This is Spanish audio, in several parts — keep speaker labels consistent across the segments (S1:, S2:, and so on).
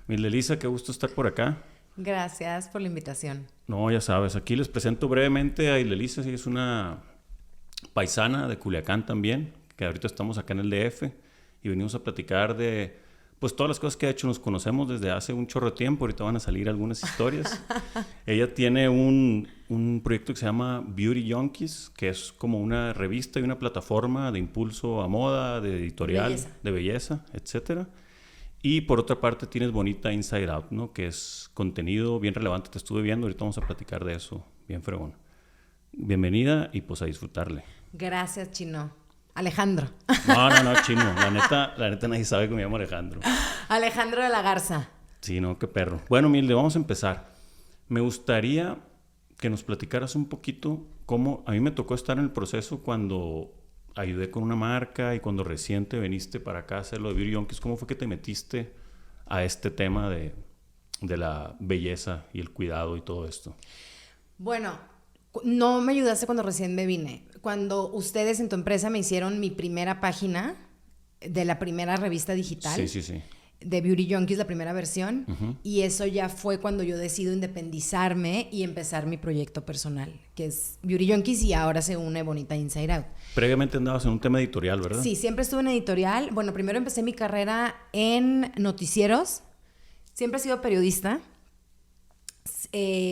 S1: Mildelisa, qué gusto estar por acá.
S2: Gracias por la invitación.
S1: No, ya sabes, aquí les presento brevemente a Mildelisa, sí, es una paisana de Culiacán también, que ahorita estamos acá en el DF y venimos a platicar de pues todas las cosas que ha hecho. Nos conocemos desde hace un chorro de tiempo, ahorita van a salir algunas historias. Ella tiene un proyecto que se llama Beauty Junkies, que es como una revista y una plataforma de impulso a moda, de editorial, de belleza, etcétera. Y por otra parte tienes Bonita Inside Out, ¿no? Que es contenido bien relevante. Te estuve viendo, ahorita vamos a platicar de eso, bien fregón. Bienvenida y pues a disfrutarle.
S2: Gracias, Chino. Alejandro.
S1: No, Chino. La neta nadie sabe que me llamo Alejandro.
S2: Alejandro de la Garza.
S1: Sí, no, qué perro. Bueno, Milde, vamos a empezar. Me gustaría que nos platicaras un poquito cómo... A mí me tocó estar en el proceso cuando ayudé con una marca y cuando reciente viniste para acá a hacer lo de Beauty Junkies. ¿Cómo fue que te metiste a este tema de la belleza y el cuidado y todo esto?
S2: Bueno, no me ayudaste cuando recién me vine. Cuando ustedes en tu empresa me hicieron mi primera página de la primera revista digital.
S1: Sí.
S2: De Beauty Junkies, la primera versión. Uh-huh. Y eso ya fue cuando yo decido independizarme y empezar mi proyecto personal, que es Beauty Junkies, y ahora se une Bonita Inside Out.
S1: Previamente andabas en un tema editorial, ¿verdad?
S2: Sí, siempre estuve en editorial. Bueno, primero empecé mi carrera en noticieros. Siempre he sido periodista.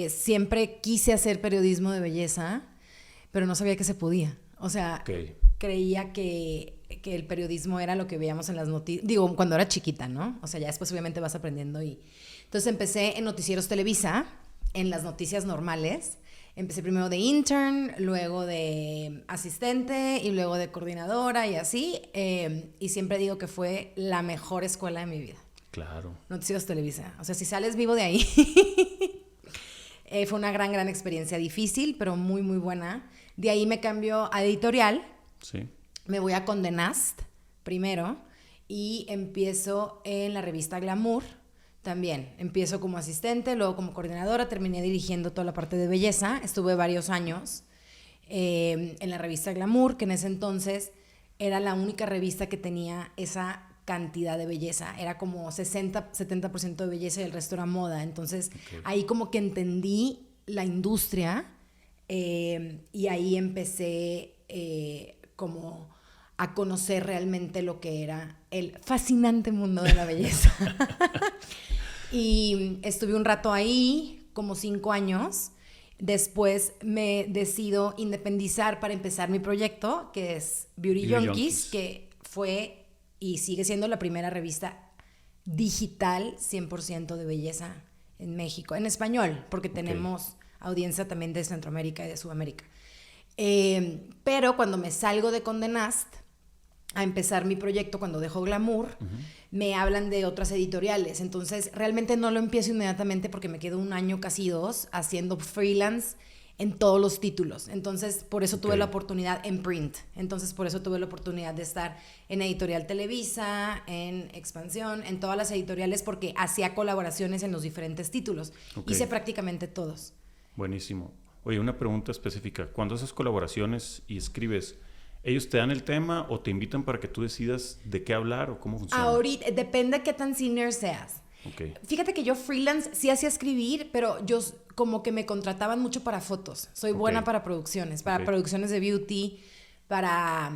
S2: Siempre quise hacer periodismo de belleza, pero no sabía que se podía. O sea, creía que el periodismo era lo que veíamos en las noticias. Digo, cuando era chiquita, ¿no? O sea, ya después obviamente vas aprendiendo. Entonces empecé en Noticieros Televisa, en las noticias normales. Empecé primero de intern, luego de asistente y luego de coordinadora y así. Y siempre digo que fue la mejor escuela de mi vida.
S1: Claro.
S2: Noticieros Televisa. O sea, si sales vivo de ahí... fue una gran experiencia, difícil, pero muy, muy buena. De ahí me cambio a editorial.
S1: Sí.
S2: Me voy a Condé Nast primero y empiezo en la revista Glamour también. Empiezo como asistente, luego como coordinadora, terminé dirigiendo toda la parte de belleza. Estuve varios años en la revista Glamour, que en ese entonces era la única revista que tenía esa cantidad de belleza. Era como 60-70% de belleza y el resto era moda. Entonces ahí como que entendí la industria y ahí empecé como a conocer realmente lo que era el fascinante mundo de la belleza. Y estuve un rato ahí, como 5 años. Después me decido independizar para empezar mi proyecto, que es Beauty Junkies, que fue y sigue siendo la primera revista digital 100% de belleza en México, en español, porque tenemos audiencia también de Centroamérica y de Sudamérica. Pero cuando me salgo de Condé Nast a empezar mi proyecto, cuando dejo Glamour, me hablan de otras editoriales. Entonces, realmente no lo empiezo inmediatamente porque me quedo 1 año, casi 2, haciendo freelance en todos los títulos. Entonces, por eso tuve la oportunidad en print. Entonces, por eso tuve la oportunidad de estar en Editorial Televisa, en Expansión, en todas las editoriales, porque hacía colaboraciones en los diferentes títulos. Hice prácticamente todos.
S1: Buenísimo. Oye, una pregunta específica. Cuando haces colaboraciones y escribes, ¿ellos te dan el tema o te invitan para que tú decidas de qué hablar o cómo funciona?
S2: Ahorita, depende de qué tan senior seas. Fíjate que yo freelance sí hacía escribir, pero yo como que me contrataban mucho para fotos. Soy buena para producciones, producciones de beauty, para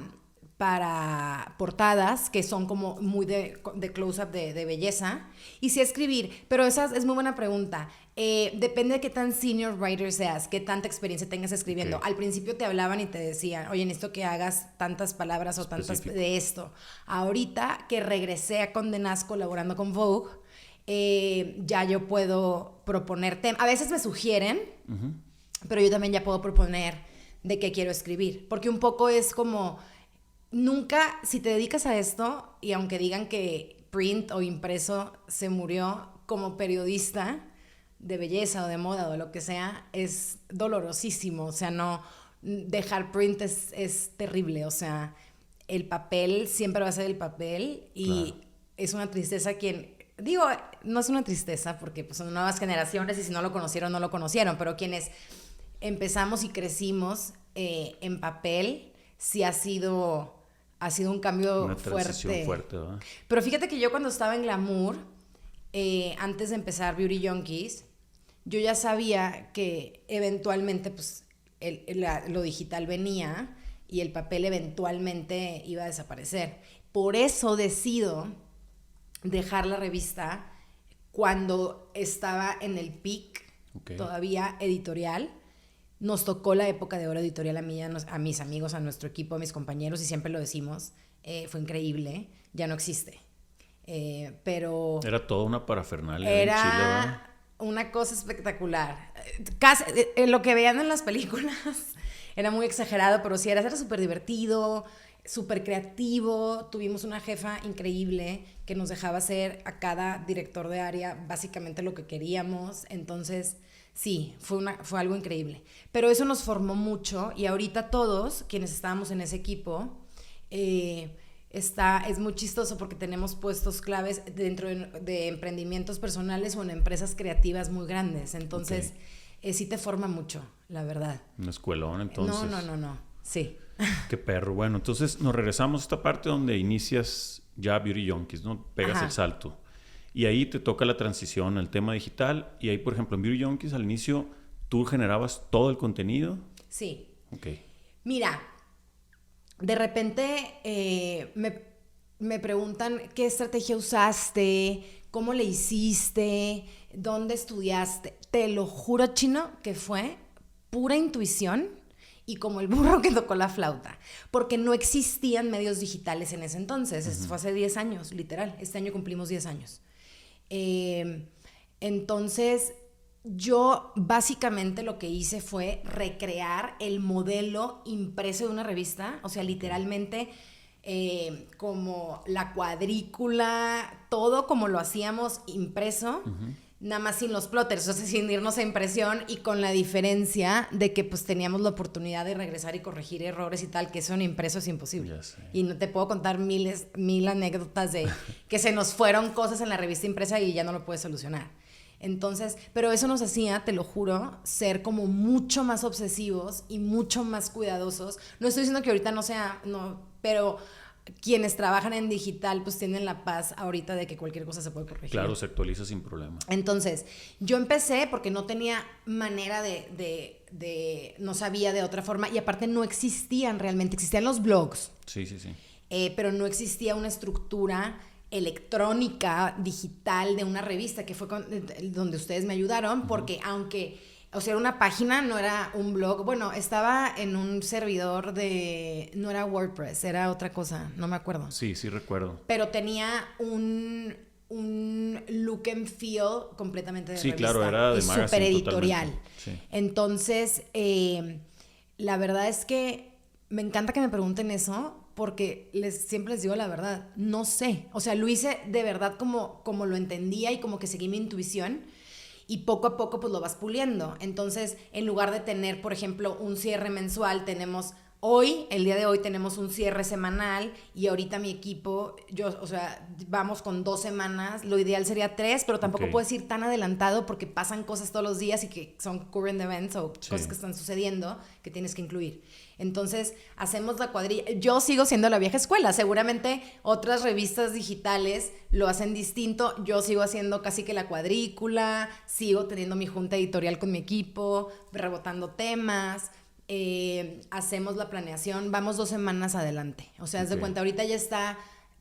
S2: portadas, que son como muy de close-up de belleza. Y sí escribir, pero esa es muy buena pregunta. Depende de qué tan senior writer seas, qué tanta experiencia tengas escribiendo. Al principio te hablaban y te decían, oye, necesito que hagas tantas palabras o tantas de esto. Ahorita que regresé a Condé Nast colaborando con Vogue, ya yo puedo proponer temas. A veces me sugieren, pero yo también ya puedo proponer de qué quiero escribir. Porque un poco es como, nunca, si te dedicas a esto, y aunque digan que print o impreso se murió, como periodista de belleza o de moda o de lo que sea, es dolorosísimo. O sea, no, dejar print es terrible. O sea, el papel siempre va a ser el papel y es una tristeza digo, no es una tristeza porque pues, son nuevas generaciones y si no lo conocieron, no lo conocieron, pero quienes empezamos y crecimos en papel, sí ha sido un cambio
S1: fuerte, ¿verdad?
S2: Pero fíjate que yo cuando estaba en Glamour, antes de empezar Beauty Junkies, yo ya sabía que eventualmente pues, lo digital venía y el papel eventualmente iba a desaparecer. Por eso decido dejar la revista cuando estaba en el peak, todavía editorial. Nos tocó la época de oro editorial a mí, a mis amigos, a nuestro equipo, a mis compañeros, y siempre lo decimos. Fue increíble. Ya no existe. Pero...
S1: Era toda una parafernalia.
S2: Era
S1: en Chile, ¿verdad?
S2: Una cosa espectacular. Casi, lo que veían en las películas era muy exagerado, pero sí, era súper divertido, súper creativo. Tuvimos una jefa increíble que nos dejaba hacer a cada director de área básicamente lo que queríamos. Entonces, sí, fue algo increíble. Pero eso nos formó mucho, y ahorita todos quienes estábamos en ese equipo, es muy chistoso porque tenemos puestos claves dentro de emprendimientos personales o en empresas creativas muy grandes. Entonces, sí te forma mucho, la verdad.
S1: Un escuelón, entonces.
S2: No. Sí.
S1: Qué perro. Bueno, entonces nos regresamos a esta parte donde inicias ya Beauty Junkies, ¿no? Pegas el salto. Y ahí te toca la transición al tema digital. Y ahí, por ejemplo, en Beauty Junkies, al inicio, ¿tú generabas todo el contenido?
S2: Sí.
S1: Ok.
S2: Mira, de repente me preguntan qué estrategia usaste, cómo le hiciste, dónde estudiaste. Te lo juro, Chino, que fue pura intuición y como el burro que tocó la flauta, porque no existían medios digitales en ese entonces. Eso fue hace 10 años, literal. Este año cumplimos 10 años. Entonces, yo básicamente lo que hice fue recrear el modelo impreso de una revista, o sea, literalmente como la cuadrícula, todo como lo hacíamos impreso, nada más sin los plotters, o sea, sin irnos a impresión, y con la diferencia de que pues teníamos la oportunidad de regresar y corregir errores y tal, que eso en impreso es imposible. Y no te puedo contar mil anécdotas de que se nos fueron cosas en la revista impresa y ya no lo puedes solucionar. Entonces, pero eso nos hacía, te lo juro, ser como mucho más obsesivos y mucho más cuidadosos. No estoy diciendo que ahorita no sea, no, pero quienes trabajan en digital pues tienen la paz ahorita de que cualquier cosa se puede corregir.
S1: Claro, se actualiza sin problema.
S2: Entonces, yo empecé porque no tenía manera no sabía de otra forma, y aparte no existían realmente, existían los blogs.
S1: Sí.
S2: Pero no existía una estructura electrónica, digital de una revista, que fue donde ustedes me ayudaron, porque aunque, o sea, era una página, no era un blog. Bueno, estaba en un servidor no era WordPress, era otra cosa, no me acuerdo.
S1: Sí recuerdo.
S2: Pero tenía un look and feel completamente de revista.
S1: Claro, era de magazine,
S2: súper editorial.
S1: Sí.
S2: Entonces, la verdad es que me encanta que me pregunten eso, porque siempre les digo la verdad, no sé. O sea, lo hice de verdad como lo entendía y como que seguí mi intuición, y poco a poco pues lo vas puliendo. Entonces, en lugar de tener, por ejemplo, un cierre mensual, el día de hoy tenemos un cierre semanal, y ahorita mi equipo, o sea, vamos con 2 semanas, lo ideal sería 3, pero tampoco puedes ir tan adelantado porque pasan cosas todos los días y que son current events o cosas que están sucediendo que tienes que incluir. Entonces, hacemos la cuadrilla. Yo sigo siendo la vieja escuela. Seguramente otras revistas digitales lo hacen distinto. Yo sigo haciendo casi que la cuadrícula, sigo teniendo mi junta editorial con mi equipo, rebotando temas. Hacemos la planeación, vamos 2 semanas adelante. O sea, haz de cuenta, ahorita ya está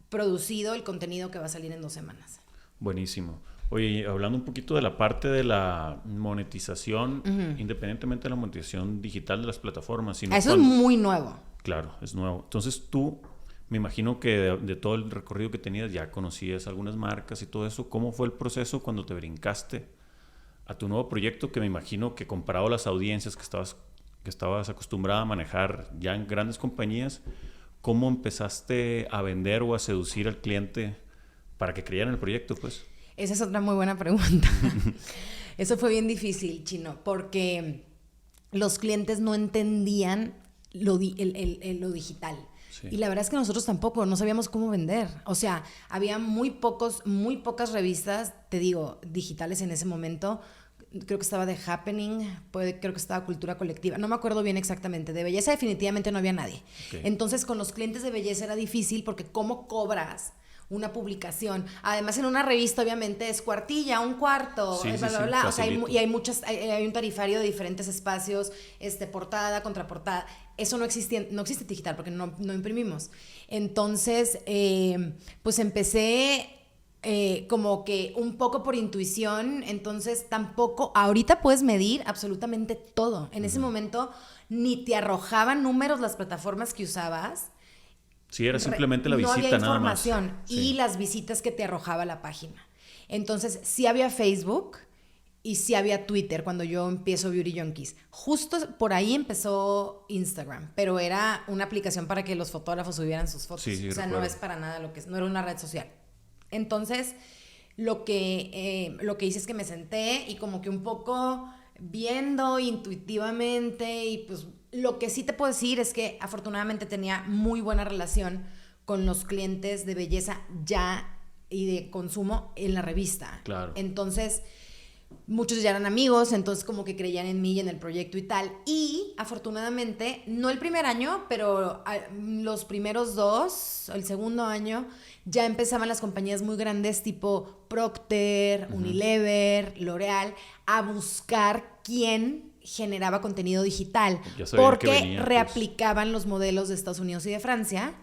S2: producido el contenido que va a salir en 2 semanas.
S1: Buenísimo. Oye, hablando un poquito de la parte de la monetización, independientemente de la monetización digital de las plataformas.
S2: Eso es muy nuevo.
S1: Claro, es nuevo. Entonces tú, me imagino que de todo el recorrido que tenías ya conocías algunas marcas y todo eso. ¿Cómo fue el proceso cuando te brincaste a tu nuevo proyecto? Que me imagino que comparado a las audiencias que estabas acostumbrada a manejar ya en grandes compañías, ¿cómo empezaste a vender o a seducir al cliente para que creyera en el proyecto, pues?
S2: Esa es otra muy buena pregunta. Eso fue bien difícil, Chino, porque los clientes no entendían lo digital. Sí. Y la verdad es que nosotros tampoco, no sabíamos cómo vender. O sea, había muy pocas revistas, te digo, digitales en ese momento. Creo que estaba The Happening, creo que estaba Cultura Colectiva, no me acuerdo bien exactamente. De belleza definitivamente no había nadie. Entonces, con los clientes de belleza era difícil porque ¿cómo cobras una publicación. Además, en una revista, obviamente, es cuartilla, un cuarto,
S1: Sí,
S2: bla,
S1: sí,
S2: bla,
S1: sí,
S2: bla. O sea,
S1: facilito.
S2: y hay hay un tarifario de diferentes espacios, portada, contraportada. Eso no existe digital porque no imprimimos. Entonces, pues empecé como que un poco por intuición, entonces tampoco, ahorita puedes medir absolutamente todo. En ese momento ni te arrojaban números las plataformas que usabas.
S1: Sí, era simplemente la
S2: No había
S1: visita nada más.
S2: información
S1: Sí.
S2: y las visitas que te arrojaba la página. Entonces, sí había Facebook y sí había Twitter cuando yo empiezo Beauty Junkies. Justo por ahí empezó Instagram, pero era una aplicación para que los fotógrafos subieran sus fotos.
S1: Sí, sí,
S2: o sea,
S1: recuerdo.
S2: no es para nada no era una red social. Entonces, lo que hice es que me senté y como que un poco viendo intuitivamente y pues lo que sí te puedo decir es que afortunadamente tenía muy buena relación con los clientes de belleza ya y de consumo en la revista.
S1: Claro.
S2: Entonces, muchos ya eran amigos, entonces como que creían en mí y en el proyecto y tal. Y afortunadamente, no el primer año, pero los primeros 2, el segundo año, ya empezaban las compañías muy grandes tipo Procter, Unilever, L'Oreal, a buscar quién generaba contenido digital.
S1: Ya sabían
S2: Porque
S1: que venía, pues.
S2: reaplicaban los modelos de Estados Unidos y de Francia.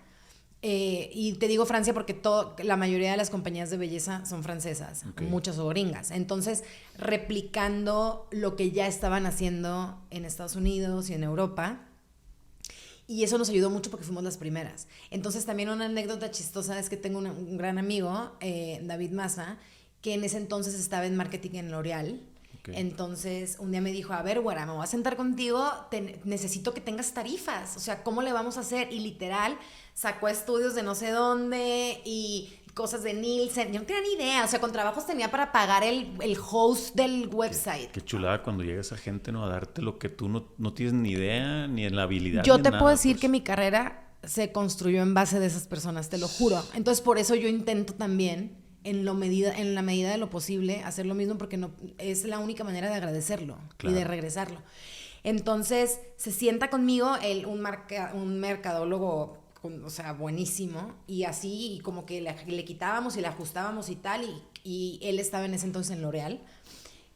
S2: Y te digo Francia porque la mayoría de las compañías de belleza son francesas,
S1: Okay.
S2: muchas o gringas. Entonces, replicando lo que ya estaban haciendo en Estados Unidos y en Europa. Y eso nos ayudó mucho porque fuimos las primeras. Entonces, también una anécdota chistosa es que tengo un gran amigo, David Maza, que en ese entonces estaba en marketing en L'Oreal. Okay. Entonces, un día me dijo, a ver, güera, me voy a sentar contigo, necesito que tengas tarifas. O sea, ¿cómo le vamos a hacer? Y literal, sacó estudios de no sé dónde y cosas de Nielsen. Yo no tenía ni idea. O sea, con trabajos tenía para pagar el host del website.
S1: Qué chulada cuando llega esa gente, ¿no? A darte lo que tú no tienes ni idea, ni en la habilidad.
S2: Yo
S1: ni
S2: te
S1: nada,
S2: puedo decir
S1: pues.
S2: que mi carrera se construyó en base de esas personas, te lo juro. Entonces, por eso yo intento también en la medida de lo posible hacer lo mismo porque no es la única manera de agradecerlo. Claro. Y de regresarlo. Entonces se sienta conmigo un mercadólogo, o sea, buenísimo, y así y como que le quitábamos y le ajustábamos y tal, y él estaba en ese entonces en L'Oreal.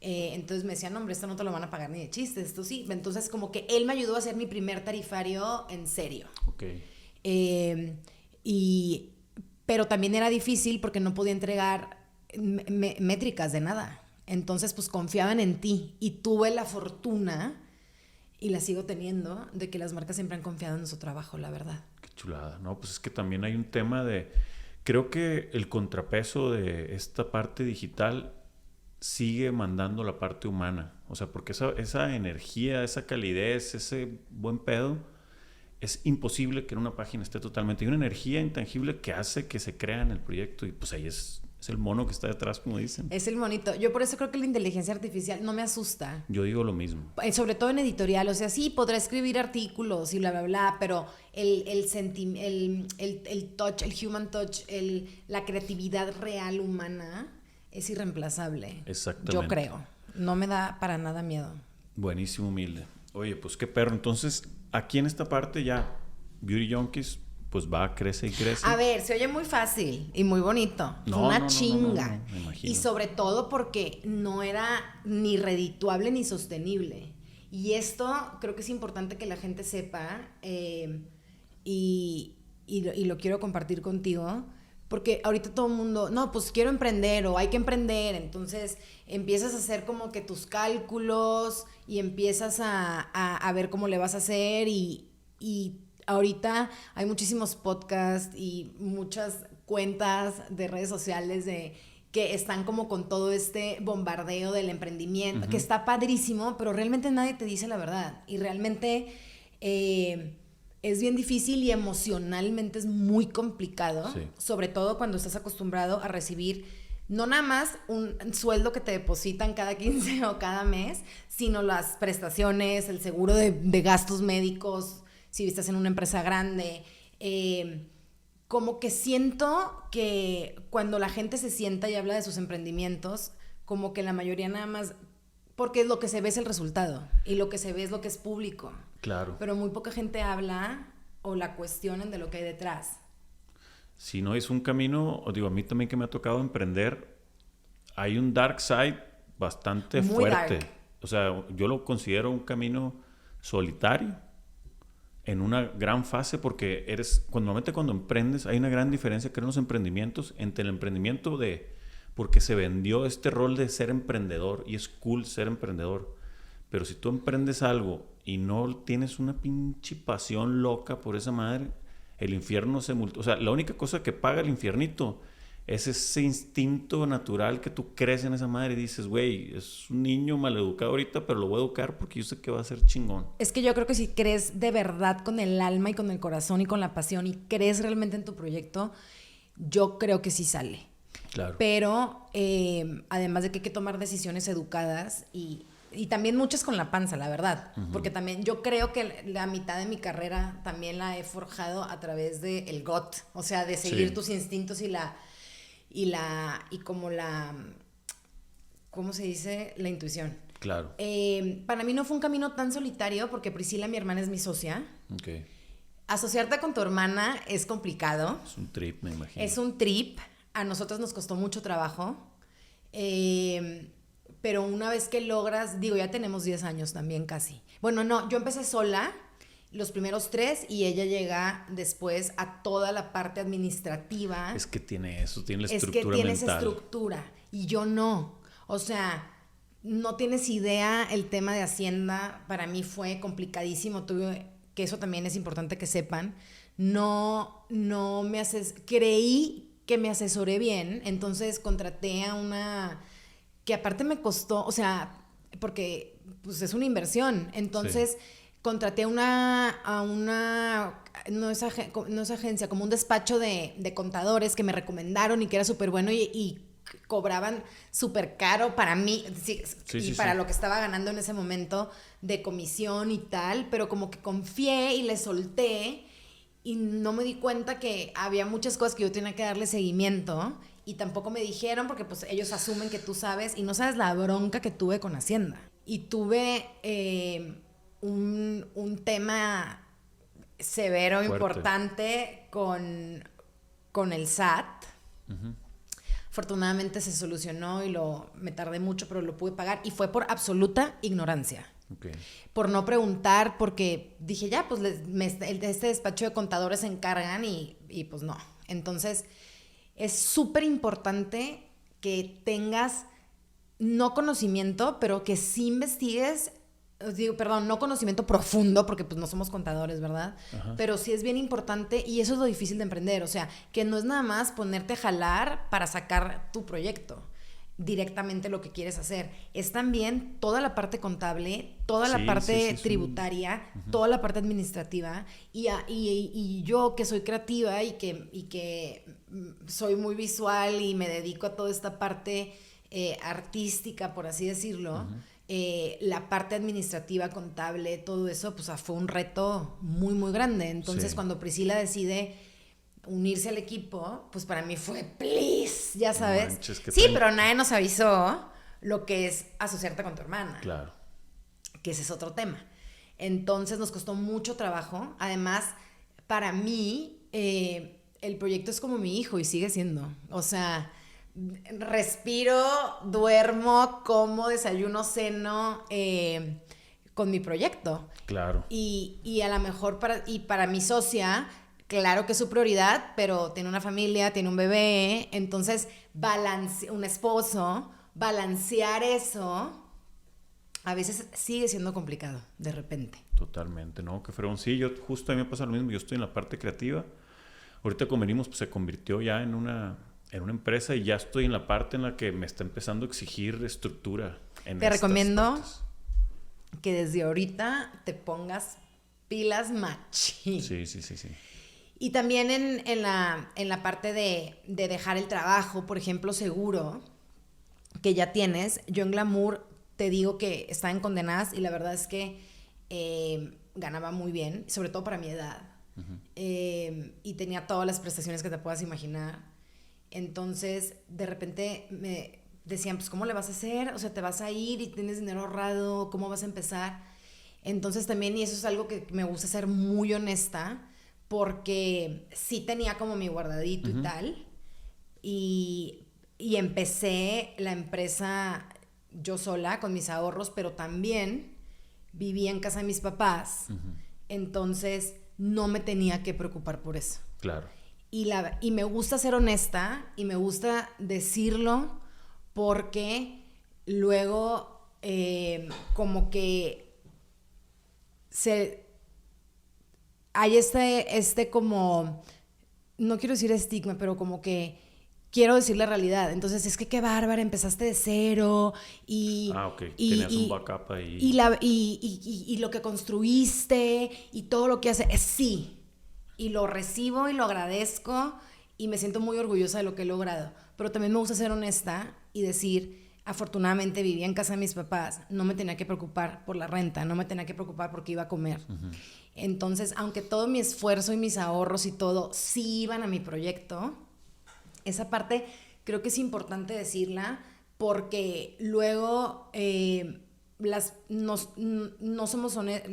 S2: Entonces me decía, no hombre, esto no te lo van a pagar ni de chistes, esto sí. Entonces como que él me ayudó a hacer mi primer tarifario en serio.
S1: Okay.
S2: Pero también era difícil porque no podía entregar métricas de nada. Entonces, pues confiaban en ti. Y tuve la fortuna, y la sigo teniendo, de que las marcas siempre han confiado en su trabajo, la verdad.
S1: Qué chulada. No, pues es que también hay un tema de... Creo que el contrapeso de esta parte digital sigue mandando la parte humana. O sea, porque esa energía, esa calidez, ese buen pedo... Es imposible que en una página esté totalmente... Hay una energía intangible que hace que se crea en el proyecto y pues ahí es el mono que está detrás, como dicen.
S2: Es el monito. Yo por eso creo que la inteligencia artificial no me asusta.
S1: Yo digo lo mismo.
S2: Sobre todo en editorial. O sea, sí, podrá escribir artículos y bla, bla, bla, pero el touch, el human touch, la creatividad real humana es irreemplazable.
S1: Exactamente.
S2: Yo creo. No me da para nada miedo.
S1: Buenísimo, Humilde. Oye, pues qué perro. Entonces... Aquí en esta parte ya, Beauty Junkies, pues va, crece y crece.
S2: A ver, se oye muy fácil y muy bonito. Una chinga.
S1: No, me imagino.
S2: Y sobre todo porque no era ni redituable ni sostenible. Y esto creo que es importante que la gente sepa y lo quiero compartir contigo. Porque ahorita todo el mundo, no, pues quiero emprender o hay que emprender. Entonces empiezas a hacer como que tus cálculos y empiezas a ver cómo le vas a hacer. Y ahorita hay muchísimos podcasts y muchas cuentas de redes sociales que están como con todo este bombardeo del emprendimiento, que está padrísimo, pero realmente nadie te dice la verdad. Y realmente... es bien difícil y emocionalmente es muy complicado, sí. Sobre todo cuando estás acostumbrado a recibir no nada más un sueldo que te depositan cada 15 o cada mes, sino las prestaciones, el seguro de gastos médicos, si estás en una empresa grande. Como que siento que cuando la gente se sienta y habla de sus emprendimientos, como que la mayoría nada más... Porque lo que se ve es el resultado y lo que se ve es lo que es público.
S1: Claro.
S2: Pero muy poca gente habla o la cuestionan de lo que hay detrás.
S1: si no es un camino, o digo, a mí también que me ha tocado emprender, hay un dark side bastante
S2: Muy
S1: fuerte.
S2: dark.
S1: O sea, yo lo considero un camino solitario en una gran fase porque normalmente cuando emprendes hay una gran diferencia que en los emprendimientos entre el emprendimiento porque se vendió este rol de ser emprendedor y es cool ser emprendedor. Pero si tú emprendes algo y no tienes una pinche pasión loca por esa madre, el infierno o sea, la única cosa que paga el infiernito es ese instinto natural que tú crees en esa madre y dices, güey, es un niño maleducado ahorita, pero lo voy a educar porque yo sé que va a ser chingón.
S2: Es que yo creo que si crees de verdad con el alma y con el corazón y con la pasión y crees realmente en tu proyecto, yo creo que sí sale.
S1: Claro.
S2: Pero además de que hay que tomar decisiones educadas y también muchas con la panza, la verdad. Uh-huh. Porque también yo creo que la mitad de mi carrera también la he forjado a través del gut. O sea, de seguir tus instintos ¿cómo se dice? La intuición.
S1: Claro.
S2: Para mí no fue un camino tan solitario porque Priscila, mi hermana, es mi socia.
S1: Okay.
S2: Asociarte con tu hermana es complicado.
S1: Es un trip, me imagino.
S2: Es un trip. A nosotros nos costó mucho trabajo. Pero una vez que logras, digo, ya tenemos 10 años también casi. Bueno, no, yo empecé sola los primeros 3 y ella llega después a toda la parte administrativa.
S1: Es que tiene eso, tiene la estructura
S2: mental. Es que tiene
S1: mental.
S2: Esa estructura y yo no. O sea, no tienes idea, el tema de Hacienda para mí fue complicadísimo. Que eso también es importante que sepan. Creí que me asesoré bien, entonces contraté a una que aparte me costó, o sea, porque pues es una inversión, entonces contraté a una no es agencia, como un despacho de contadores que me recomendaron y que era súper bueno y cobraban súper caro para mí para lo que estaba ganando en ese momento de comisión y tal, pero como que confié y le solté y no me di cuenta que había muchas cosas que yo tenía que darle seguimiento y tampoco me dijeron porque pues ellos asumen que tú sabes y no sabes la bronca que tuve con Hacienda. Y tuve un tema severo, fuerte, importante con el SAT. Uh-huh. Afortunadamente se solucionó y me tardé mucho, pero lo pude pagar y fue por absoluta ignorancia.
S1: Okay.
S2: Por no preguntar, porque dije ya, pues este despacho de contadores se encargan y pues no. Entonces es súper importante que tengas no conocimiento, pero que sí investigues, no conocimiento profundo, porque pues no somos contadores, ¿verdad? Ajá. Pero sí es bien importante y eso es lo difícil de emprender, o sea, que no es nada más ponerte a jalar para sacar tu proyecto, directamente lo que quieres hacer, es también toda la parte contable, toda la parte tributaria, uh-huh, toda la parte administrativa y yo que soy creativa y que soy muy visual y me dedico a toda esta parte artística, por así decirlo, uh-huh, la parte administrativa, contable, todo eso, pues fue un reto muy, muy grande. Entonces, cuando Priscila decide unirse al equipo, pues para mí fue, please, ya sabes. Manches, pero nadie nos avisó lo que es asociarte con tu hermana.
S1: Claro.
S2: Que ese es otro tema. Entonces nos costó mucho trabajo. Además, para mí, el proyecto es como mi hijo y sigue siendo. O sea, respiro, duermo, como, desayuno, ceno con mi proyecto.
S1: Claro.
S2: Y a lo mejor para mi socia, claro que es su prioridad, pero tiene una familia, tiene un bebé, entonces un esposo, balancear eso, a veces sigue siendo complicado, de repente.
S1: Totalmente, ¿no? Que fueron, sí, yo justo a mí me pasa lo mismo, yo estoy en la parte creativa, ahorita como venimos, pues se convirtió ya en una empresa y ya estoy en la parte en la que me está empezando a exigir estructura.
S2: Te recomiendo que desde ahorita te pongas pilas machín.
S1: Sí.
S2: Y también en la parte de dejar el trabajo, por ejemplo, seguro, que ya tienes. Yo en Glamour te digo que estaba en Condenadas y la verdad es que ganaba muy bien, sobre todo para mi edad. Uh-huh. Y tenía todas las prestaciones que te puedas imaginar. Entonces, de repente me decían, pues, ¿cómo le vas a hacer? O sea, ¿te vas a ir y tienes dinero ahorrado? ¿Cómo vas a empezar? Entonces también, y eso es algo que me gusta ser muy honesta, porque sí tenía como mi guardadito y tal. Y empecé la empresa yo sola con mis ahorros, pero también vivía en casa de mis papás. Entonces no me tenía que preocupar por eso.
S1: Claro.
S2: Y me gusta ser honesta y me gusta decirlo porque luego como que hay este como, no quiero decir estigma, pero como que quiero decir la realidad. Entonces, es que qué bárbara, empezaste de cero y...
S1: ok. Tenías un backup ahí.
S2: Y lo que construiste y todo lo que hace, sí. Y lo recibo y lo agradezco y me siento muy orgullosa de lo que he logrado. Pero también me gusta ser honesta y decir, afortunadamente vivía en casa de mis papás, no me tenía que preocupar por la renta, no me tenía que preocupar porque iba a comer. Entonces, aunque todo mi esfuerzo y mis ahorros y todo sí iban a mi proyecto, esa parte creo que es importante decirla porque luego no somos honestos,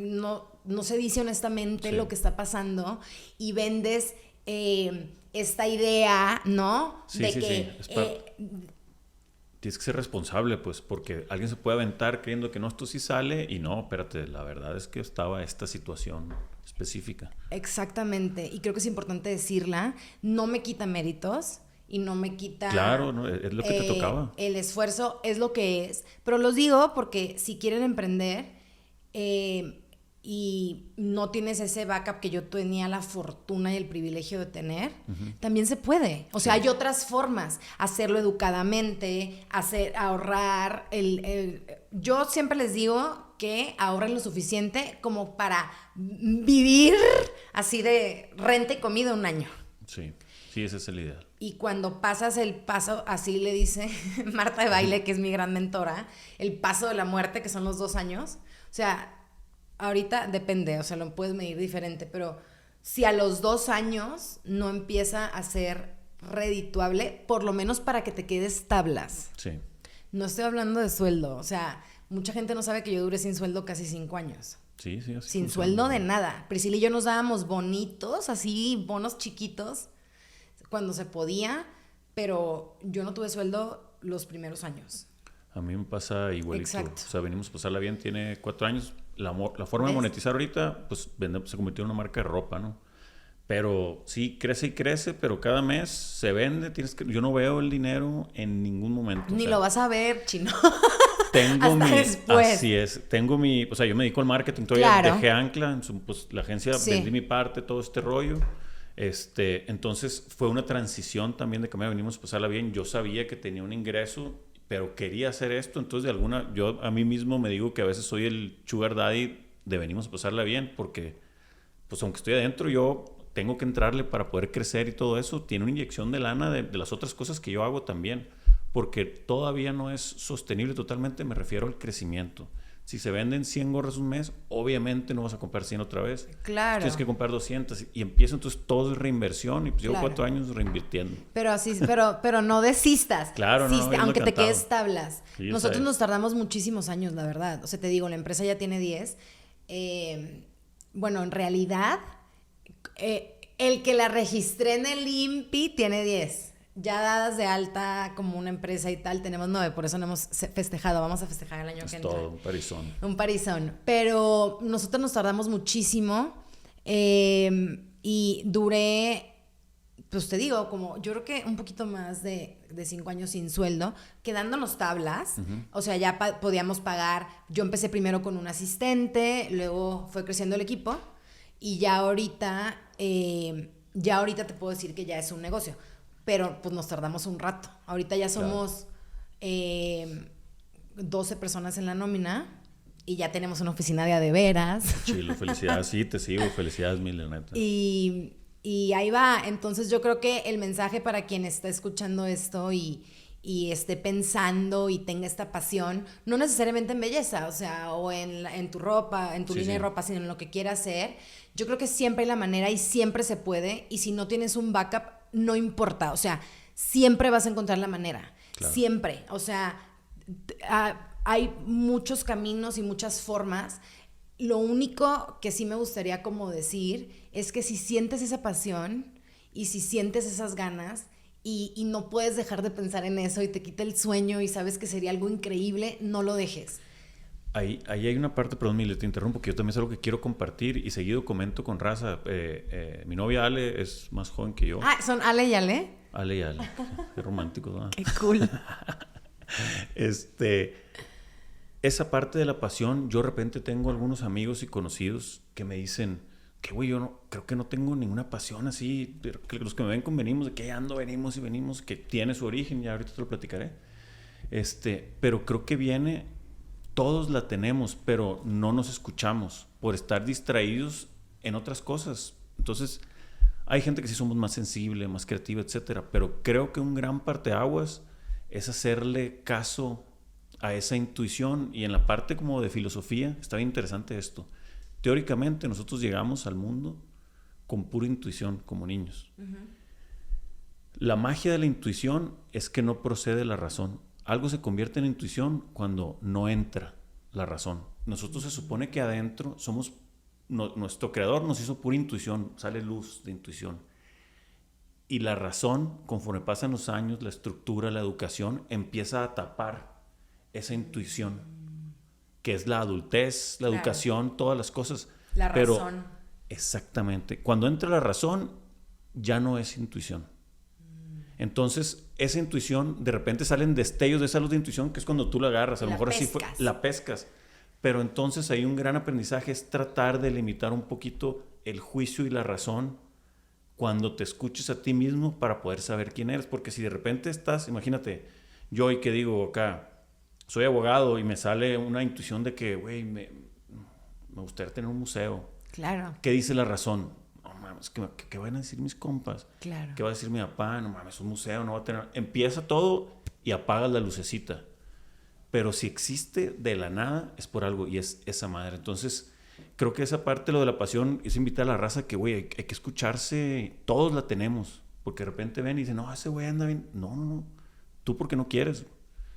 S2: no se dice honestamente lo que está pasando y vendes esta idea, ¿no?
S1: Sí, tienes que ser responsable, pues, porque alguien se puede aventar creyendo que no, esto sí sale y no, espérate, la verdad es que estaba esta situación específica.
S2: Exactamente, y creo que es importante decirla, no me quita méritos y no me quita...
S1: Claro, ¿no? Es lo que te tocaba.
S2: El esfuerzo es lo que es, pero los digo porque si quieren emprender y no tienes ese backup que yo tenía la fortuna y el privilegio de tener, también se puede. O sea, hay otras formas, hacerlo educadamente, ahorrar. Yo siempre les digo que ahorren lo suficiente como para vivir así de renta y comida un año.
S1: Sí, ese es el ideal.
S2: Y cuando pasas el paso, así le dice Marta de Baile, que es mi gran mentora, el paso de la muerte, que son los 2 años. O sea, ahorita depende, o sea, lo puedes medir diferente, pero si a los 2 años no empieza a ser redituable, por lo menos para que te quedes tablas.
S1: Sí.
S2: No estoy hablando de sueldo, o sea, mucha gente no sabe que yo duré sin sueldo casi 5 años.
S1: Sí, así
S2: sin sueldo de nada. Priscila y yo nos dábamos bonitos, así, bonos chiquitos, cuando se podía, pero yo no tuve sueldo los primeros años.
S1: A mí me pasa igualito.
S2: Exacto.
S1: O sea, venimos a pasarla bien, tiene 4 años. La forma de monetizar ahorita, pues se convirtió en una marca de ropa, ¿no? Pero sí, crece y crece, pero cada mes se vende. Yo no veo el dinero en ningún momento.
S2: Ni lo vas a ver, chino.
S1: Después. Así es. O sea, yo me dedico al marketing. Todavía dejé Ancla. Pues la agencia vendí mi parte, todo este rollo. Entonces fue una transición también de que me venimos a pasarla bien. Yo sabía que tenía un ingreso, pero quería hacer esto. Entonces yo a mí mismo me digo que a veces soy el sugar daddy de venimos a pasarla bien, porque pues aunque estoy adentro, yo tengo que entrarle para poder crecer y todo eso. Tiene una inyección de lana de las otras cosas que yo hago también, porque todavía no es sostenible totalmente. Me refiero al crecimiento. Si se venden 100 gorras un mes, obviamente no vas a comprar 100 otra vez.
S2: Claro.
S1: Tienes que comprar 200 y empieza, entonces todo es reinversión y pues llevo 4 años reinvirtiendo.
S2: Pero no desistas.
S1: Claro, no,
S2: aunque te quedes tablas.
S1: Sí,
S2: nosotros nos tardamos muchísimos años, la verdad. O sea, te digo, la empresa ya tiene 10. Bueno, en realidad, el que la registré en el INPI tiene 10. Ya dadas de alta como una empresa y tal, tenemos 9, por eso no hemos festejado. Vamos a festejar el año que entra.
S1: Todo, un parizón.
S2: Un parizón. Pero nosotros nos tardamos muchísimo y duré, pues te digo, como yo creo que un poquito más de 5 años sin sueldo, quedándonos tablas. O sea, ya podíamos pagar. Yo empecé primero con un asistente, luego fue creciendo el equipo y ya ahorita te puedo decir que ya es un negocio. Pero pues nos tardamos un rato. Ahorita ya somos 12 personas en la nómina y ya tenemos una oficina de veras.
S1: Chilo, felicidades, sí, te sigo, felicidades mil, neta.
S2: Y ahí va. Entonces yo creo que el mensaje para quien está escuchando esto y esté pensando y tenga esta pasión, no necesariamente en belleza, o sea, o en tu ropa, en tu línea de ropa, sino en lo que quieras hacer, yo creo que siempre hay la manera y siempre se puede, y si no tienes un backup, no importa, o sea, siempre vas a encontrar la manera, siempre, o sea, hay muchos caminos y muchas formas. Lo único que sí me gustaría como decir es que si sientes esa pasión y si sientes esas ganas y no puedes dejar de pensar en eso y te quita el sueño y sabes que sería algo increíble, no lo dejes.
S1: Ahí hay una parte, perdón, Mile, te interrumpo, que yo también es algo que quiero compartir y seguido comento con raza. Mi novia Ale es más joven que yo.
S2: Ah, ¿son Ale y Ale?
S1: Ale y Ale. Qué romántico, ¿no?
S2: Qué cool.
S1: Esa parte de la pasión, yo de repente tengo algunos amigos y conocidos que me dicen que, güey, yo no, creo que no tengo ninguna pasión así. Que los que me ven convenimos de que ando, venimos y venimos, que tiene su origen, y ahorita te lo platicaré. Pero creo que viene, todos la tenemos, pero no nos escuchamos por estar distraídos en otras cosas. Entonces, hay gente que sí somos más sensible, más creativa, etcétera, pero creo que un gran parteaguas es hacerle caso a esa intuición. Y en la parte como de filosofía está bien interesante esto. Teóricamente nosotros llegamos al mundo con pura intuición como niños. La magia de la intuición es que no procede la razón. Algo se convierte en intuición cuando no entra la razón. Nosotros se supone que adentro somos, nuestro creador nos hizo pura intuición, sale luz de intuición. Y la razón, conforme pasan los años, la estructura, la educación, empieza a tapar esa intuición, que es la adultez, la educación, todas las cosas.
S2: La razón.
S1: Exactamente. Cuando entra la razón, ya no es intuición. Entonces, esa intuición, de repente salen destellos de esa luz de intuición, que es cuando tú la agarras. A lo mejor así fue, la pescas. Pero entonces hay un gran aprendizaje, es tratar de limitar un poquito el juicio y la razón cuando te escuches a ti mismo para poder saber quién eres. Porque si de repente estás, imagínate, yo hoy que digo acá, soy abogado y me sale una intuición de que, güey, me gustaría tener un museo.
S2: Claro.
S1: ¿Qué dice la razón? No mames, ¿qué van a decir mis compas?
S2: Claro.
S1: ¿Qué va a decir mi papá? No mames, un museo no va a tener... Empieza todo y apagas la lucecita. Pero si existe de la nada, es por algo y es esa madre. Entonces, creo que esa parte, lo de la pasión, es invitar a la raza que, güey, hay que escucharse. Todos la tenemos. Porque de repente ven y dicen, no, ese güey anda bien. No. Tú porque no quieres.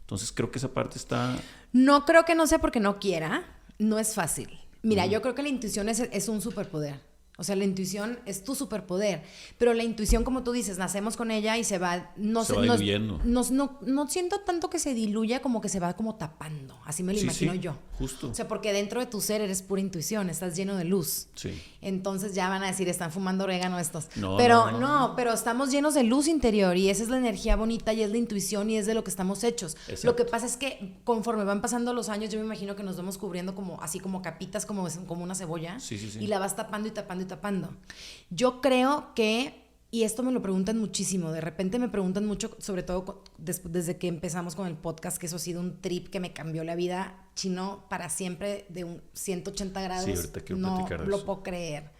S1: Entonces, creo que esa parte está...
S2: No creo que no sea porque no quiera. No es fácil. Mira, yo creo que la intuición es un superpoder. O sea, la intuición es tu superpoder. Pero la intuición, como tú dices, nacemos con ella y se va...
S1: Se va diluyendo.
S2: No siento tanto que se diluya, como que se va como tapando. Así me lo imagino yo.
S1: Justo.
S2: O sea, porque dentro de tu ser eres pura intuición. Estás lleno de luz.
S1: Sí.
S2: Entonces ya van a decir, están fumando orégano estos.
S1: No,
S2: pero estamos llenos de luz interior. Y esa es la energía bonita y es la intuición y es de lo que estamos hechos.
S1: Exacto.
S2: Lo que pasa es que conforme van pasando los años, yo me imagino que nos vamos cubriendo así como capitas, como una cebolla.
S1: Sí.
S2: Y la vas tapando y tapando. Yo creo que, y esto me lo preguntan muchísimo, de repente me preguntan mucho, sobre todo desde que empezamos con el podcast, que eso ha sido un trip que me cambió la vida, Chino, para siempre, de un 180 grados.
S1: Sí, ahorita quiero platicar de
S2: lo
S1: eso.
S2: puedo creer.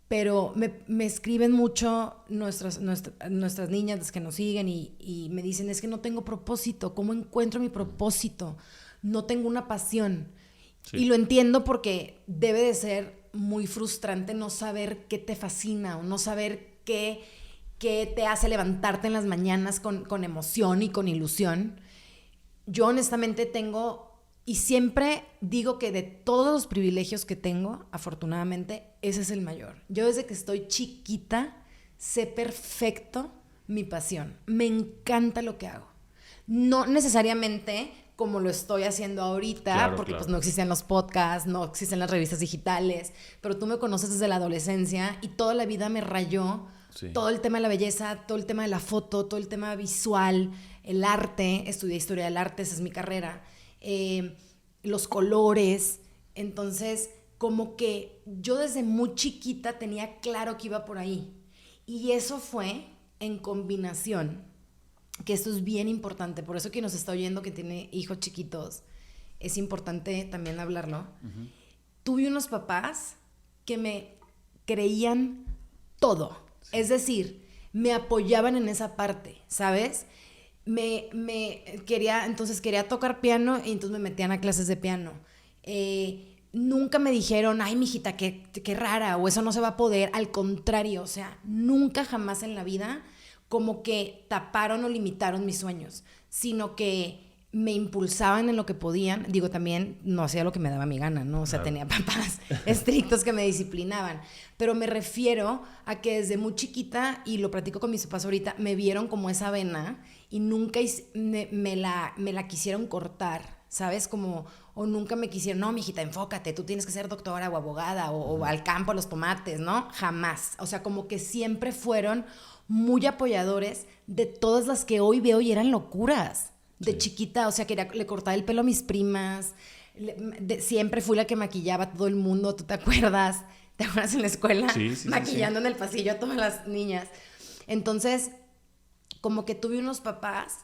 S2: Pero me escriben mucho nuestras niñas, las que nos siguen, y me dicen, es que no tengo propósito. ¿Cómo encuentro mi propósito? No tengo una pasión. Sí. Y lo entiendo porque debe de ser muy frustrante no saber qué te fascina o no saber qué te hace levantarte en las mañanas con emoción y con ilusión. Yo honestamente tengo, y siempre digo que de todos los privilegios que tengo, afortunadamente, ese es el mayor. Yo desde que estoy chiquita sé perfecto mi pasión. Me encanta lo que hago. No necesariamente como lo estoy haciendo ahorita, porque pues no existen los podcasts, no existen las revistas digitales, pero tú me conoces desde la adolescencia y toda la vida me rayó todo el tema de la belleza, todo el tema de la foto, todo el tema visual, el arte. Estudié historia del arte, esa es mi carrera, los colores. Entonces, como que yo desde muy chiquita tenía claro que iba por ahí. Y eso fue en combinación, que esto es bien importante, por eso quien nos está oyendo que tiene hijos chiquitos, es importante también hablarlo. Uh-huh. Tuve unos papás que me creían todo, es decir, me apoyaban en esa parte, ¿sabes? Quería tocar piano y entonces me metían a clases de piano. Nunca me dijeron, ay, mijita, qué rara, o eso no se va a poder. Al contrario, o sea, nunca jamás en la vida como que taparon o limitaron mis sueños, sino que me impulsaban en lo que podían. Digo, también no hacía lo que me daba mi gana, ¿no? O sea, tenía papás estrictos que me disciplinaban. Pero me refiero a que desde muy chiquita, y lo platico con mis papás ahorita, me vieron como esa vena y nunca me la quisieron cortar, ¿sabes? Como, o nunca me quisieron, no, mijita, enfócate, tú tienes que ser doctora o abogada o al campo a los tomates, ¿no? Jamás. O sea, como que siempre fueron muy apoyadores de todas las que hoy veo y eran locuras. De chiquita, o sea, que le cortaba el pelo a mis primas, siempre fui la que maquillaba a todo el mundo, ¿tú te acuerdas? ¿Te acuerdas en la escuela?
S1: Sí,
S2: maquillando en el pasillo a todas las niñas. Entonces, como que tuve unos papás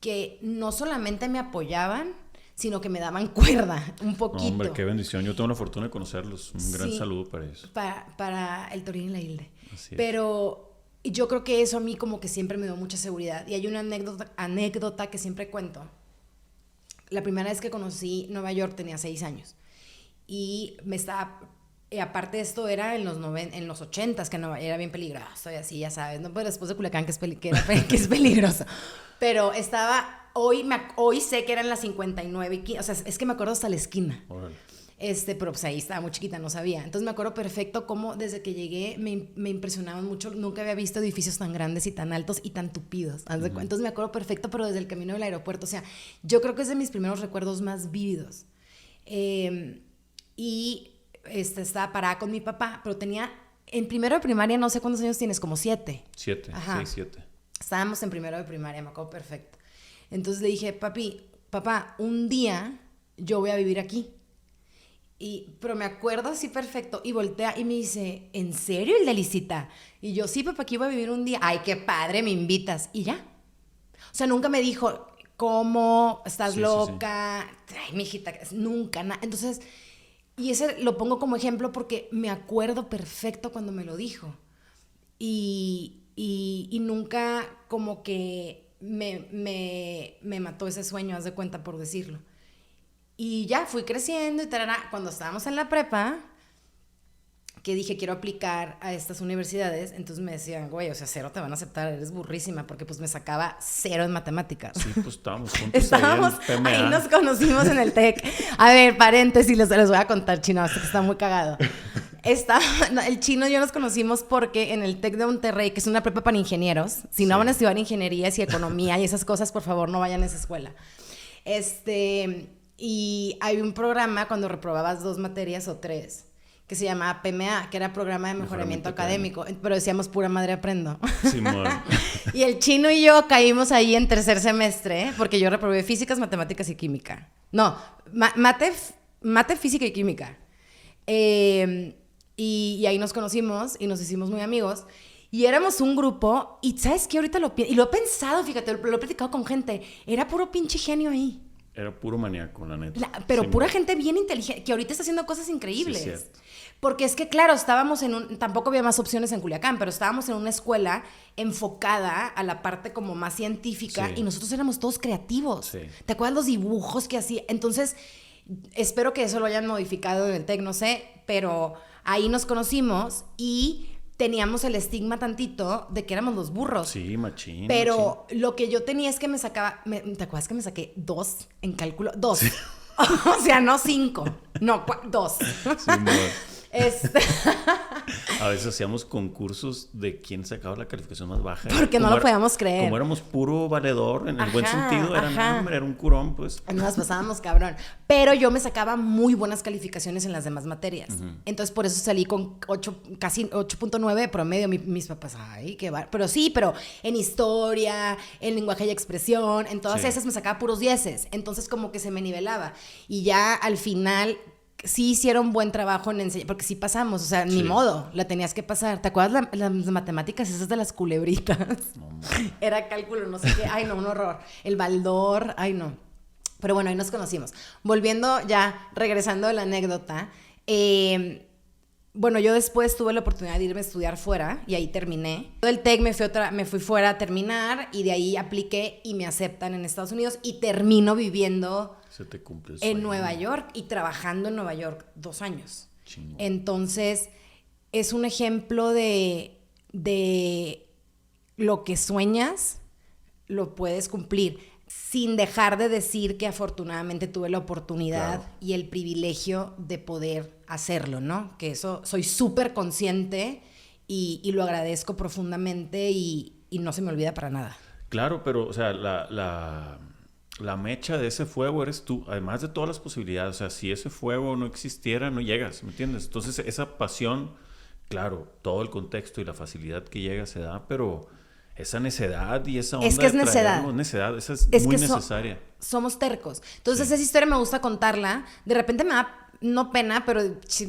S2: que no solamente me apoyaban, sino que me daban cuerda un poquito.
S1: No, hombre, qué bendición. Yo tengo la fortuna de conocerlos. Un gran saludo para eso.
S2: Para el Torín y la Hilde.
S1: Así es.
S2: Pero yo creo que eso a mí como que siempre me dio mucha seguridad. Y hay una anécdota que siempre cuento. La primera vez que conocí Nueva York tenía 6 años. Y aparte de esto era en los 80s, que era bien peligroso y así, ya sabes. No, pero después de Culiacán, que es peligroso. Pero hoy sé que eran las 59, o sea, es que me acuerdo hasta la esquina.
S1: Órale.
S2: Pero pues ahí estaba muy chiquita, no sabía. Entonces me acuerdo perfecto cómo desde que llegué me impresionaban mucho. Nunca había visto edificios tan grandes y tan altos y tan tupidos. Entonces me acuerdo perfecto, pero desde el camino del aeropuerto. O sea, yo creo que es de mis primeros recuerdos más vívidos. Y estaba parada con mi papá, pero en primero de primaria, no sé cuántos años tienes, como 7.
S1: 7, 6, 7.
S2: Estábamos en primero de primaria, me acuerdo perfecto. Entonces le dije, papá, un día yo voy a vivir aquí. Pero me acuerdo así perfecto, y voltea y me dice, ¿en serio, Hildelicita? Y yo, sí, papá, aquí voy a vivir un día. Ay, qué padre, me invitas. Y ya. O sea, nunca me dijo, ¿cómo? ¿Estás loca? Sí. Ay, mijita, nunca, nada. Entonces, y ese lo pongo como ejemplo porque me acuerdo perfecto cuando me lo dijo. Y nunca como que me mató ese sueño, haz de cuenta, por decirlo. Y ya fui creciendo y tarara. Cuando estábamos en la prepa, que dije, quiero aplicar a estas universidades, entonces me decían, güey, o sea, 0 te van a aceptar, eres burrísima, porque pues me sacaba 0 en matemáticas.
S1: Sí, pues estábamos juntos
S2: ahí nos conocimos en el TEC. A ver, paréntesis, les voy a contar, Chino, hasta que está muy cagado. El Chino y yo nos conocimos porque en el TEC de Monterrey, que es una prepa para ingenieros, si no van a estudiar ingenierías y economía y esas cosas, por favor, no vayan a esa escuela. Y hay un programa cuando reprobabas 2 materias o 3, que se llamaba PMA, que era Programa de Mejoramiento Académico, pero decíamos pura madre aprendo.
S1: Simón.
S2: Y el Chino y yo caímos ahí en tercer semestre, porque yo reprobé físicas, matemáticas y química. No, mate, física y química. Y ahí nos conocimos y nos hicimos muy amigos. Y éramos un grupo, y ¿sabes qué? Ahorita lo he pensado, fíjate, lo he platicado con gente, era puro pinche genio ahí.
S1: Era puro maníaco, la neta.
S2: Pero pura gente bien inteligente, que ahorita está haciendo cosas increíbles.
S1: Sí, cierto.
S2: Porque es que, claro, estábamos tampoco había más opciones en Culiacán, pero estábamos en una escuela enfocada a la parte como más científica, y nosotros éramos todos creativos. Sí. ¿Te acuerdas los dibujos que hacía? Entonces, espero que eso lo hayan modificado en el TEC, no sé, pero ahí nos conocimos y teníamos el estigma tantito de que éramos los burros.
S1: Sí, machín.
S2: Pero lo que yo tenía es que me sacaba... ¿Te acuerdas que me saqué 2 en cálculo? 2. Sí. O sea, no 5. No, 2. Sí,
S1: a veces hacíamos concursos de quién sacaba la calificación más baja.
S2: Porque no lo podíamos creer.
S1: Como éramos puro valedor, en el buen sentido, era un curón, pues.
S2: Nos pasábamos cabrón. Pero yo me sacaba muy buenas calificaciones en las demás materias. Entonces, por eso salí con casi 8.9 de promedio. Mis papás, ay, qué bar... Pero sí, pero en historia, en lenguaje y expresión, en todas esas me sacaba puros 10. Entonces, como que se me nivelaba. Y ya al final... sí hicieron buen trabajo en enseñar, porque sí pasamos, o sea, ni modo, la tenías que pasar. ¿Te acuerdas las matemáticas esas de las culebritas? No. Era cálculo, no sé qué, ay no, un horror. El baldor, ay no. Pero bueno, ahí nos conocimos. Volviendo ya, regresando a la anécdota, bueno, yo después tuve la oportunidad de irme a estudiar fuera y ahí terminé. Del TEC me fui fuera a terminar y de ahí apliqué y me aceptan en Estados Unidos y termino viviendo...
S1: Se te cumple el sueño.
S2: En Nueva York y trabajando en Nueva York 2 años.
S1: Chingón.
S2: Entonces, es un ejemplo de lo que sueñas, lo puedes cumplir. sin dejar de decir que afortunadamente tuve la oportunidad y el privilegio de poder hacerlo, ¿no? Que eso soy súper consciente y lo agradezco profundamente y no se me olvida para nada.
S1: Claro, pero, o sea, la mecha de ese fuego eres tú, además de todas las posibilidades. O sea, si ese fuego no existiera, no llegas, ¿me entiendes? Entonces, esa pasión, claro, todo el contexto y la facilidad que llega se da, pero esa necedad y esa onda
S2: es que es necedad.
S1: Esa es muy
S2: que
S1: necesaria.
S2: Somos tercos. Entonces,
S1: Sí.
S2: esa historia me gusta contarla. De repente me da, no pena, pero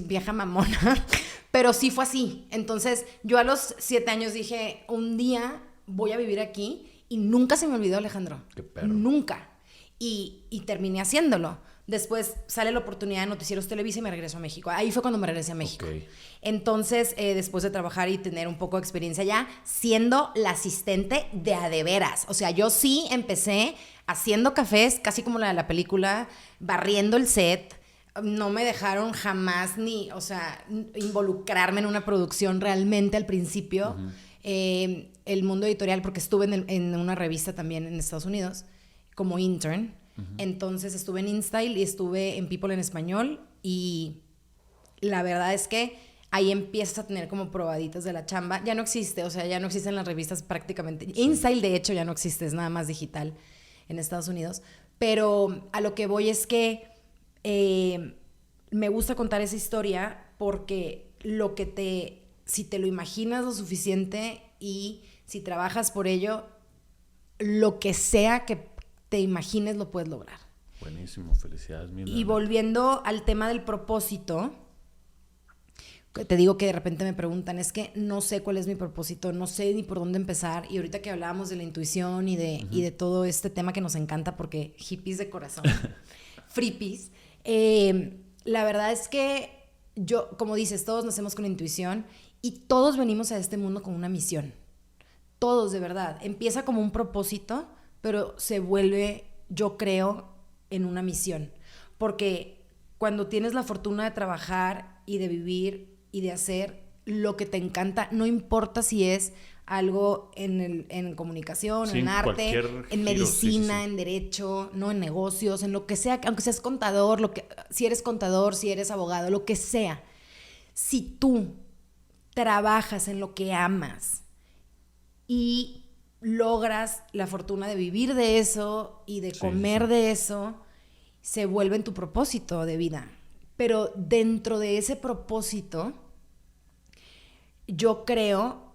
S2: vieja mamona. Pero sí fue así. Entonces, yo a los 7 años dije, un día voy a vivir aquí. Y nunca se me olvidó, Alejandro.
S1: Qué perro.
S2: Nunca. Y terminé haciéndolo. Después sale la oportunidad de Noticieros Televisa y me regreso a México. Ahí fue cuando me regresé a México.
S1: Okay.
S2: Entonces, después de trabajar y tener un poco de experiencia ya, siendo la asistente de a de veras. O sea, yo sí empecé haciendo cafés, casi como la de la película, barriendo el set. No me dejaron jamás o sea, involucrarme en una producción realmente al principio. Uh-huh. El mundo editorial, porque estuve en una revista también en Estados Unidos como intern. Uh-huh. Entonces estuve en InStyle y estuve en People en Español y la verdad es que ahí empiezas a tener como probaditas de la chamba. Ya no existe, o sea, ya no existen las revistas prácticamente. Sí. InStyle de hecho ya no existe, es nada más digital en Estados Unidos. Pero a lo que voy es que me gusta contar esa historia porque si te lo imaginas lo suficiente y si trabajas por ello, lo que sea que te imagines lo puedes lograr.
S1: Buenísimo, felicidades.
S2: Y volviendo al tema del propósito, te digo que de repente me preguntan, es que no sé cuál es mi propósito, no sé ni por dónde empezar. Y ahorita que hablábamos de la intuición y de todo este tema que nos encanta porque hippies de corazón, frippies, la verdad es que yo, como dices, todos nacemos con intuición y todos venimos a este mundo con una misión. Todos, de verdad. Empieza como un propósito, pero se vuelve, yo creo, en una misión. Porque cuando tienes la fortuna de trabajar y de vivir y de hacer lo que te encanta, no importa si es algo en comunicación, sí, en arte, en medicina, sí. En derecho, no en negocios, en lo que sea, aunque seas contador, si eres contador, si eres abogado, lo que sea. Si tú trabajas en lo que amas y logras la fortuna de vivir de eso y de comer de eso, se vuelve en tu propósito de vida. Pero dentro de ese propósito, yo creo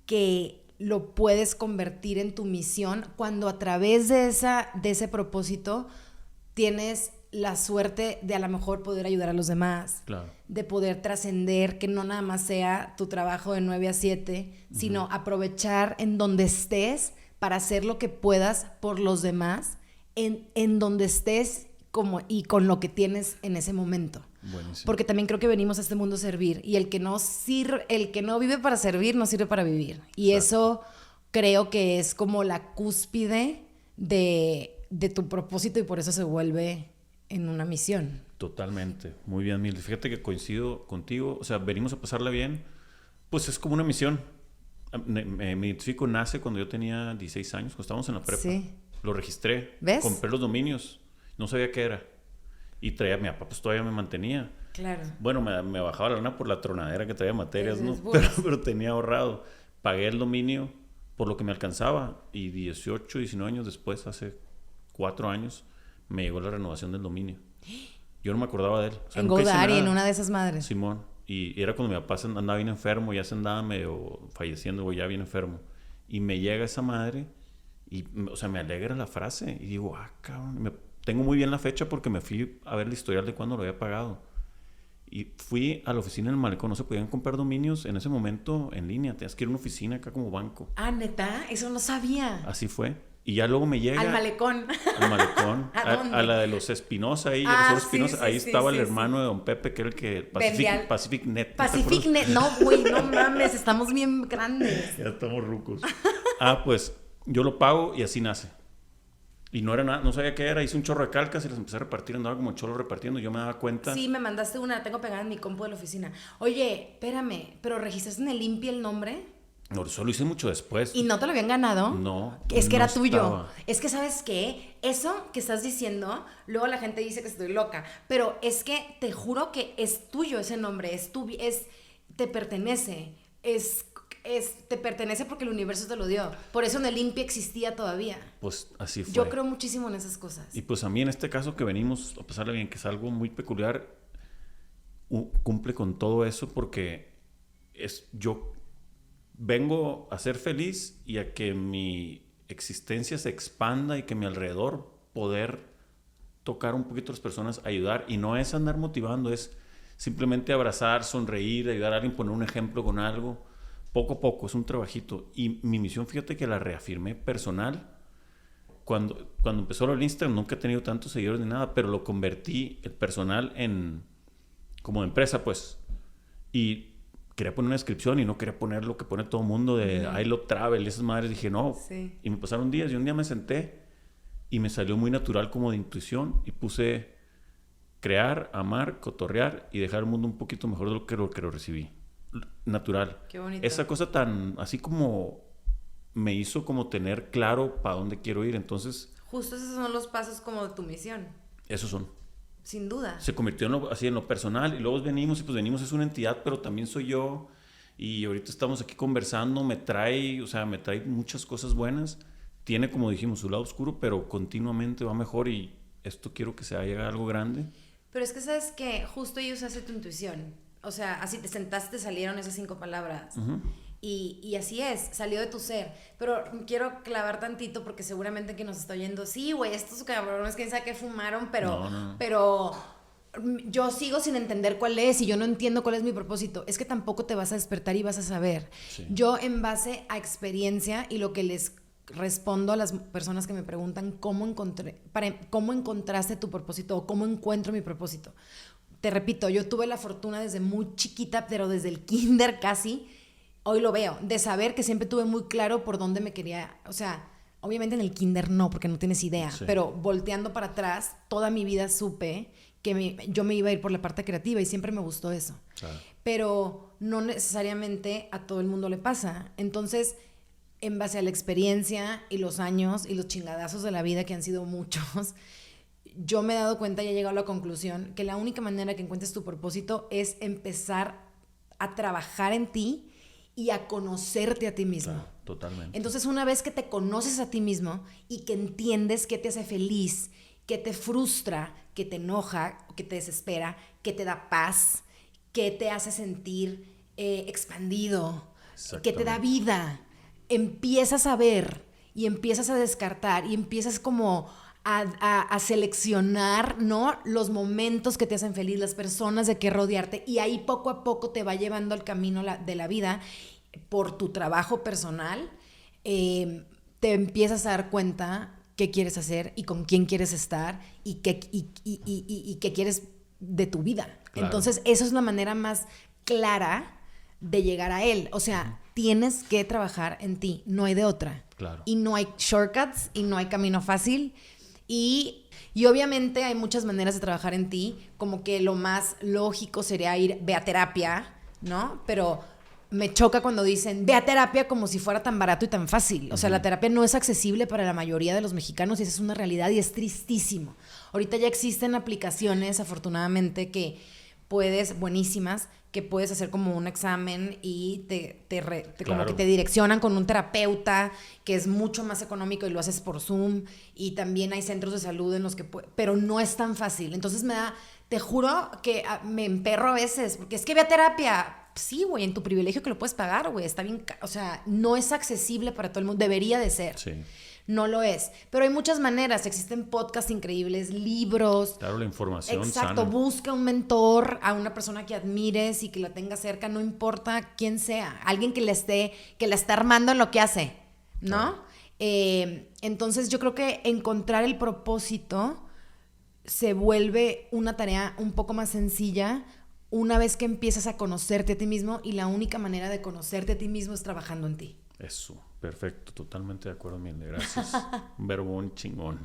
S2: que lo puedes convertir en tu misión cuando a través de ese propósito tienes la suerte de a lo mejor poder ayudar a los demás, claro. De poder trascender, que no nada más sea tu trabajo de 9 a 7, sino aprovechar en donde estés para hacer lo que puedas por los demás, en donde estés y con lo que tienes en ese momento. Buenísimo. Porque también creo que venimos a este mundo a servir y el que no vive para servir no sirve para vivir. Y exacto. Eso creo que es como la cúspide de tu propósito y por eso se vuelve en una misión.
S1: Totalmente. Muy bien, Mildred. Fíjate que coincido contigo. O sea, venimos a pasarla bien. Pues es como una misión. Me identifico, nace cuando yo tenía 16 años, cuando estábamos en la prepa. Sí. Lo registré. ¿Ves? Compré los dominios. No sabía qué era. Y traía, mi papá pues todavía me mantenía. Claro. Bueno, me bajaba la lana por la tronadera que traía materias, ¿no? Pero tenía ahorrado. Pagué el dominio por lo que me alcanzaba. Y 18, 19 años después, hace 4 años, me llegó la renovación del dominio. Yo no me acordaba de él. O sea,
S2: en GoDaddy, en una de esas madres.
S1: Simón. Y era cuando mi papá andaba bien enfermo, ya se andaba medio falleciendo, o ya bien enfermo. Y me llega esa madre y, o sea, me alegra la frase. Y digo, cabrón, tengo muy bien la fecha porque me fui a ver el historial de cuándo lo había pagado. Y fui a la oficina del Malecón. No se podían comprar dominios en ese momento en línea. Tenías que ir a una oficina acá como banco.
S2: Ah, ¿neta? Eso no sabía.
S1: Así fue. Y ya luego me llega...
S2: Al Malecón.
S1: Al Malecón. ¿A la de los Espinosa ahí. Espinosa. Ahí estaba el hermano de don Pepe, que era el que... Pacific Net.
S2: Pacific Net. No, güey, no mames. Estamos bien grandes.
S1: Ya estamos rucos. Pues yo lo pago y así nace. Y no era nada, no sabía qué era. Hice un chorro de calcas y las empecé a repartir. Andaba como cholo repartiendo. Yo me daba cuenta.
S2: Sí, me mandaste una. La tengo pegada en mi compu de la oficina. Oye, espérame. ¿Pero registraste en el INPI el nombre?
S1: No, eso lo hice mucho después.
S2: ¿Y no te lo habían ganado?
S1: No.
S2: Es que
S1: no
S2: era tuyo.
S1: estaba.
S2: Es que, ¿sabes qué? Eso que estás diciendo, luego la gente dice que estoy loca, pero es que te juro que es tuyo ese nombre, te pertenece, te pertenece porque el universo te lo dio. Por eso en el INPI existía todavía.
S1: Pues así fue.
S2: Yo creo muchísimo en esas cosas.
S1: Y pues a mí en este caso que venimos a pasarle bien, que es algo muy peculiar, cumple con todo eso porque yo vengo a ser feliz y a que mi existencia se expanda y que mi alrededor poder tocar un poquito a las personas, ayudar. Y no es andar motivando, es simplemente abrazar, sonreír, ayudar a alguien, poner un ejemplo con algo. Poco a poco, es un trabajito. Y mi misión, fíjate que la reafirmé personal. Cuando empezó el Instagram, nunca he tenido tantos seguidores ni nada, pero lo convertí el personal como empresa, pues. Y quería poner una descripción y no quería poner lo que pone todo el mundo de I love travel y esas madres. Dije, no.
S2: Sí.
S1: Y me pasaron días y un día me senté y me salió muy natural como de intuición y puse crear, amar, cotorrear y dejar el mundo un poquito mejor de lo que lo recibí. Natural.
S2: Qué bonito.
S1: Esa cosa tan, así como me hizo como tener claro para dónde quiero ir. Entonces,
S2: Justo esos son los pasos como de tu misión.
S1: esos son.
S2: Sin duda.
S1: Se convirtió así en lo personal y luego venimos y pues venimos es una entidad, pero también soy yo y ahorita estamos aquí conversando, me trae muchas cosas buenas, tiene como dijimos su lado oscuro, pero continuamente va mejor y esto quiero que se haga algo grande.
S2: Pero es que sabes que justo ahí usaste tu intuición. O sea, así te sentaste, te salieron esas 5 palabras.
S1: Uh-huh.
S2: Y así es, salió de tu ser. Pero quiero clavar tantito porque seguramente que nos está oyendo, sí, güey, estos cabrones, quién sabe qué fumaron, pero yo sigo sin entender cuál es y yo no entiendo cuál es mi propósito. Es que tampoco te vas a despertar y vas a saber. Sí. Yo, en base a experiencia y lo que les respondo a las personas que me preguntan cómo encontraste tu propósito o cómo encuentro mi propósito. Te repito, yo tuve la fortuna desde muy chiquita, pero desde el kinder casi, hoy lo veo, de saber que siempre tuve muy claro por dónde me quería, o sea, obviamente en el kinder no, porque no tienes idea, sí. Pero volteando para atrás, toda mi vida supe que yo me iba a ir por la parte creativa y siempre me gustó eso. Claro. Pero no necesariamente a todo el mundo le pasa. Entonces, en base a la experiencia y los años y los chingadazos de la vida, que han sido muchos, yo me he dado cuenta y he llegado a la conclusión que la única manera que encuentres tu propósito es empezar a trabajar en ti y a conocerte a ti mismo.
S1: Claro, totalmente.
S2: Entonces, una vez que te conoces a ti mismo y que entiendes qué te hace feliz, qué te frustra, qué te enoja, qué te desespera, qué te da paz, qué te hace sentir expandido, qué te da vida, empiezas a ver y empiezas a descartar y empiezas como a seleccionar, ¿no?, los momentos que te hacen feliz, las personas de que rodearte, y ahí poco a poco te va llevando al camino de la vida por tu trabajo personal. Te empiezas a dar cuenta qué quieres hacer y con quién quieres estar y qué quieres de tu vida. Claro. Entonces, esa es la manera más clara de llegar a él. O sea, tienes que trabajar en ti, no hay de otra.
S1: Claro.
S2: Y no hay shortcuts y no hay camino fácil. Y obviamente hay muchas maneras de trabajar en ti, como que lo más lógico sería ve a terapia, ¿no? Pero me choca cuando dicen, ve a terapia como si fuera tan barato y tan fácil. O sea, la terapia no es accesible para la mayoría de los mexicanos y esa es una realidad y es tristísimo. Ahorita ya existen aplicaciones, afortunadamente, buenísimas, que puedes hacer como un examen y claro, como que te direccionan con un terapeuta que es mucho más económico y lo haces por Zoom, y también hay centros de salud en los que pero no es tan fácil. Entonces te juro que me emperro a veces porque es que ve a terapia. Sí, güey, en tu privilegio que lo puedes pagar, güey, está bien, o sea, no es accesible para todo el mundo, debería de ser. Sí. No lo es. Pero hay muchas maneras. Existen podcasts increíbles, libros.
S1: Claro, la información.
S2: Exacto. Sana. Busca un mentor, a una persona que admires y que la tenga cerca, no importa quién sea. Alguien que la está armando en lo que hace, ¿no? Claro. Entonces yo creo que encontrar el propósito se vuelve una tarea un poco más sencilla una vez que empiezas a conocerte a ti mismo, y la única manera de conocerte a ti mismo es trabajando en ti.
S1: Eso. Perfecto, totalmente de acuerdo, Milde, gracias. Un verbón chingón.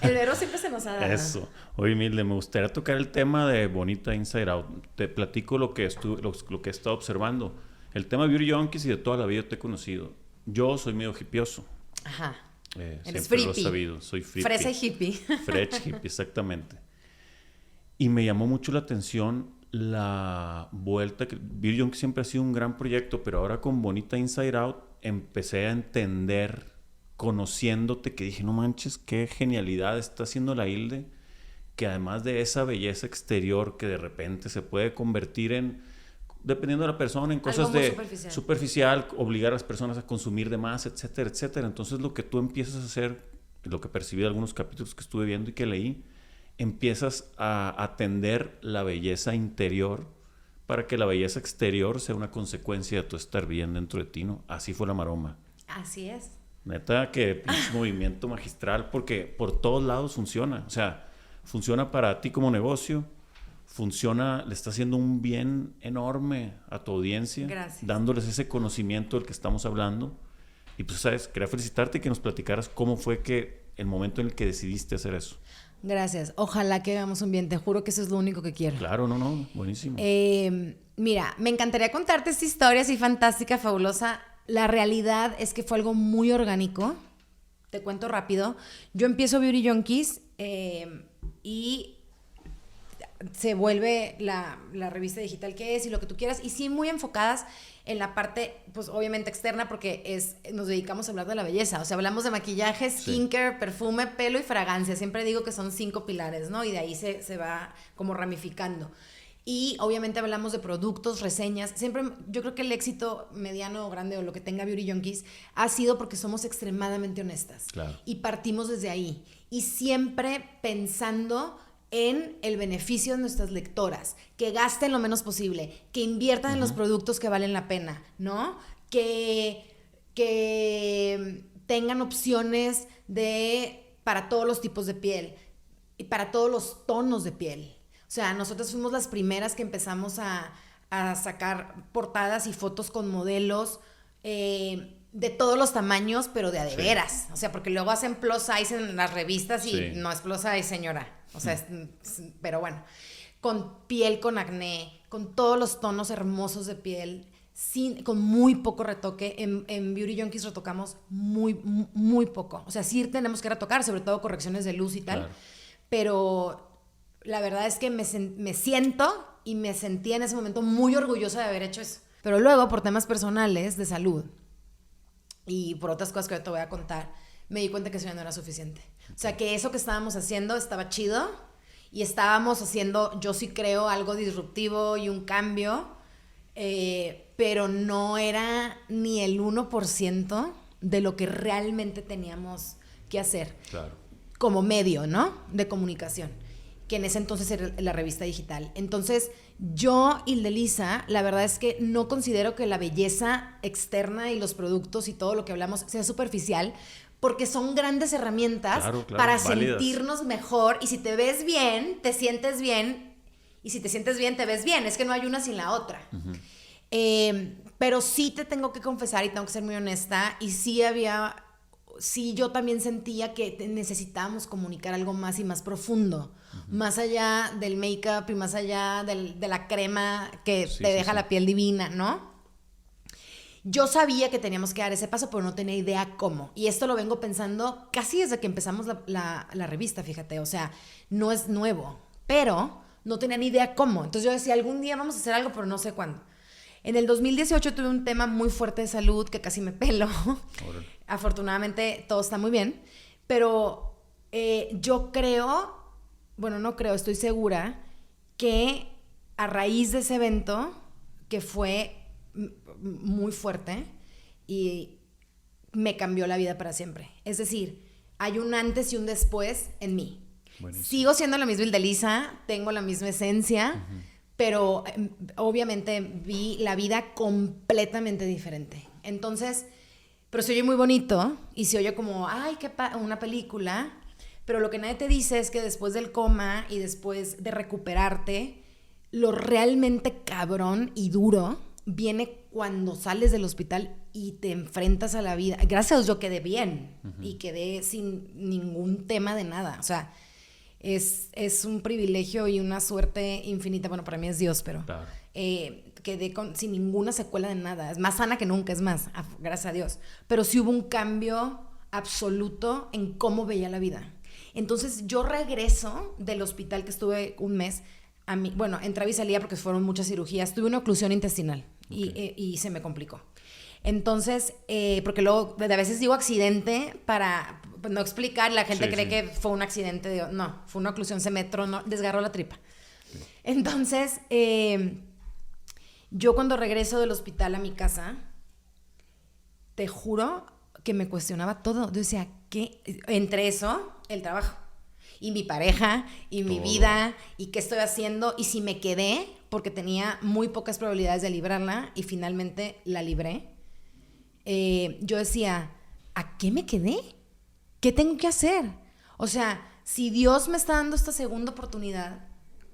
S2: El verbo siempre se nos ha dado.
S1: Eso. Oye, Milde, me gustaría tocar el tema de Bonita Inside Out. Te platico lo que he estado observando. El tema Beauty Junkies y de toda la vida te he conocido. Yo soy medio hipioso.
S2: Ajá. Eres
S1: Siempre lo he
S2: friki.
S1: sabido. Soy friki.
S2: Fresa y hippie.
S1: Fresh hippie, exactamente. Y me llamó mucho la atención la vuelta que Beauty Junkies siempre ha sido un gran proyecto, pero ahora con Bonita Inside Out empecé a entender, conociéndote, que dije, no manches, qué genialidad está haciendo la Hilde, que además de esa belleza exterior que de repente se puede convertir en, dependiendo de la persona, en cosas
S2: Algo muy
S1: de superficial, obligar a las personas a consumir de más, etcétera, etcétera. Entonces lo que tú empiezas a hacer, lo que percibí de algunos capítulos que estuve viendo y que leí, empiezas a atender la belleza interior para que la belleza exterior sea una consecuencia de tu estar bien dentro de ti, ¿no? Así fue la maroma.
S2: Así es.
S1: Neta, que pinche movimiento magistral, porque por todos lados funciona. O sea, funciona para ti como negocio, funciona, le está haciendo un bien enorme a tu audiencia.
S2: Gracias.
S1: Dándoles ese conocimiento del que estamos hablando. Y pues, ¿sabes? Quería felicitarte y que nos platicaras cómo fue que el momento en el que decidiste hacer eso.
S2: Gracias. Ojalá que veamos un bien. Te juro que eso es lo único que quiero.
S1: Claro, no, buenísimo.
S2: Mira, me encantaría contarte esta historia así fantástica, fabulosa. La realidad es que fue algo muy orgánico. Te cuento rápido. Yo empiezo Beauty Junkies y se vuelve la revista digital que es y lo que tú quieras. Y sí, muy enfocadas en la parte, pues obviamente externa, porque nos dedicamos a hablar de la belleza. O sea, hablamos de maquillaje, skincare, perfume, pelo y fragancia. Siempre digo que son 5 pilares, ¿no? Y de ahí se va como ramificando. Y obviamente hablamos de productos, reseñas. Siempre, yo creo que el éxito mediano o grande o lo que tenga Beauty Junkies ha sido porque somos extremadamente honestas.
S1: Claro.
S2: Y partimos desde ahí. Y siempre pensando en el beneficio de nuestras lectoras, que gasten lo menos posible, que inviertan en los productos que valen la pena, ¿no? Que tengan opciones para todos los tipos de piel y para todos los tonos de piel. O sea, nosotros fuimos las primeras que empezamos a sacar portadas y fotos con modelos de todos los tamaños, pero de veras. O sea, porque luego hacen plus size en las revistas y no es plus size, señora. O sea, pero bueno, con piel con acné, con todos los tonos hermosos de piel, con muy poco retoque. En Beauty Junkies retocamos muy, muy poco. O sea, sí tenemos que retocar, sobre todo correcciones de luz y tal. Claro. Pero la verdad es que me siento y me sentía en ese momento muy orgullosa de haber hecho eso. Pero luego, por temas personales de salud y por otras cosas que ahora te voy a contar, me di cuenta que eso ya no era suficiente. O sea, que eso que estábamos haciendo estaba chido y estábamos haciendo, yo sí creo, algo disruptivo y un cambio, pero no era ni el 1% de lo que realmente teníamos que hacer.
S1: Claro.
S2: Como medio, ¿no? De comunicación, que en ese entonces era la revista digital. Entonces, yo, Hildelisa, la verdad es que no considero que la belleza externa y los productos y todo lo que hablamos sea superficial, porque son grandes herramientas para válidas. Sentirnos mejor. Y si te ves bien, te sientes bien. Y si te sientes bien, te ves bien. Es que no hay una sin la otra. Uh-huh. Pero sí te tengo que confesar y tengo que ser muy honesta. Y sí yo también sentía que necesitábamos comunicar algo más y más profundo. Uh-huh. Más allá del make-up y más allá de la crema que te deja la piel divina, ¿no? Yo sabía que teníamos que dar ese paso, pero no tenía idea cómo. Y esto lo vengo pensando casi desde que empezamos la revista, fíjate. O sea, no es nuevo, pero no tenía ni idea cómo. Entonces yo decía, algún día vamos a hacer algo, pero no sé cuándo. En el 2018 tuve un tema muy fuerte de salud que casi me pelo. Afortunadamente todo está muy bien. Pero yo creo, bueno, no creo, estoy segura que a raíz de ese evento, que fue muy fuerte y me cambió la vida para siempre. Es decir, hay un antes y un después en mí. Buenísimo. Sigo siendo la misma Hildelisa, tengo la misma esencia, uh-huh. Pero obviamente vi la vida completamente diferente. Entonces, pero se oye muy bonito y se oye como, ay, una película, pero lo que nadie te dice es que después del coma y después de recuperarte, lo realmente cabrón y duro viene cuando sales del hospital y te enfrentas a la vida. Gracias a Dios yo quedé bien, uh-huh. Y quedé sin ningún tema de nada. O sea, es un privilegio y una suerte infinita. Bueno, para mí es Dios, pero
S1: Claro.
S2: Quedé sin ninguna secuela de nada. Es más sana que nunca, es más, gracias a Dios. Pero sí hubo un cambio absoluto en cómo veía la vida. Entonces yo regreso del hospital que estuve un mes. Bueno, entraba y salía porque fueron muchas cirugías. Tuve una oclusión intestinal y se me complicó. Entonces, porque luego a veces digo accidente para no explicar. La gente cree que fue un accidente. No, fue una oclusión, se me tronó, desgarró la tripa. Entonces, yo cuando regreso del hospital a mi casa, te juro que me cuestionaba todo. Yo decía, ¿qué? Entre eso, el trabajo. Y mi pareja, y mi vida, y qué estoy haciendo. Y si me quedé, porque tenía muy pocas probabilidades de librarla, y finalmente la libré. Yo decía, ¿a qué me quedé? ¿Qué tengo que hacer? O sea, si Dios me está dando esta segunda oportunidad,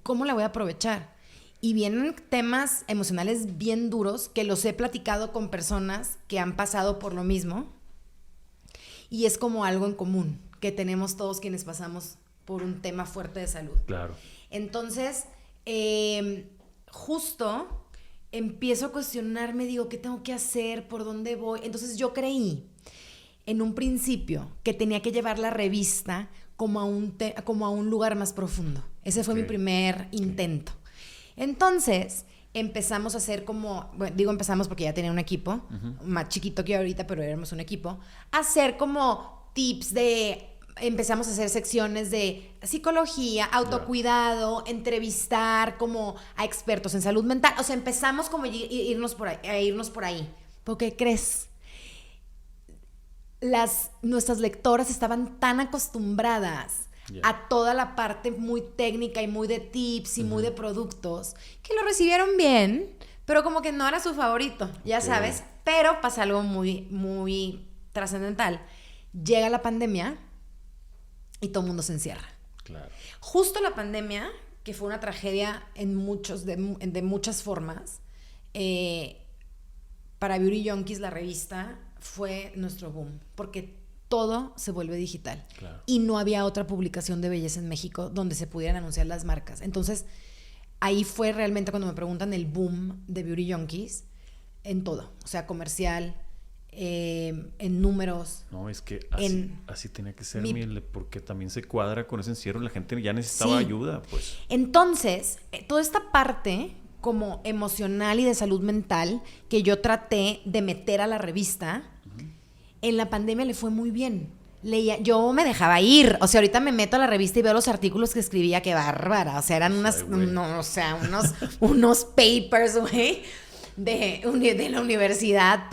S2: ¿cómo la voy a aprovechar? Y vienen temas emocionales bien duros que los he platicado con personas que han pasado por lo mismo. Y es como algo en común que tenemos todos quienes pasamos por un tema fuerte de salud.
S1: Claro.
S2: Entonces, justo empiezo a cuestionarme, digo, ¿qué tengo que hacer? ¿Por dónde voy? Entonces yo creí en un principio que tenía que llevar la revista como a un lugar más profundo. Ese fue mi primer intento. Entonces, empezamos a hacer empezamos porque ya tenía un equipo, más chiquito que ahorita, pero éramos un equipo, a hacer como tips empezamos a hacer secciones de psicología, autocuidado, entrevistar como a expertos en salud mental. O sea, empezamos como a irnos por ahí. ¿Por qué crees? Nuestras lectoras estaban tan acostumbradas a toda la parte muy técnica y muy de tips y muy de productos, que lo recibieron bien, pero como que no era su favorito, ya sabes. Pero pasa algo muy, muy trascendental. Llega la pandemia y todo el mundo se encierra.
S1: Claro.
S2: Justo la pandemia, que fue una tragedia de muchas formas, para Beauty Junkies, la revista, fue nuestro boom, porque todo se vuelve digital.
S1: Claro.
S2: Y no había otra publicación de belleza en México donde se pudieran anunciar las marcas. Entonces, ahí fue realmente cuando me preguntan el boom de Beauty Junkies en todo. O sea, comercial, en números.
S1: No, es que así tenía que ser, porque también se cuadra con ese encierro. La gente ya necesitaba ayuda, pues.
S2: Entonces, toda esta parte como emocional y de salud mental que yo traté de meter a la revista, en la pandemia le fue muy bien. Yo me dejaba ir. O sea, ahorita me meto a la revista y veo los artículos que escribía, qué bárbara. O sea, eran unos papers, güey, de la universidad,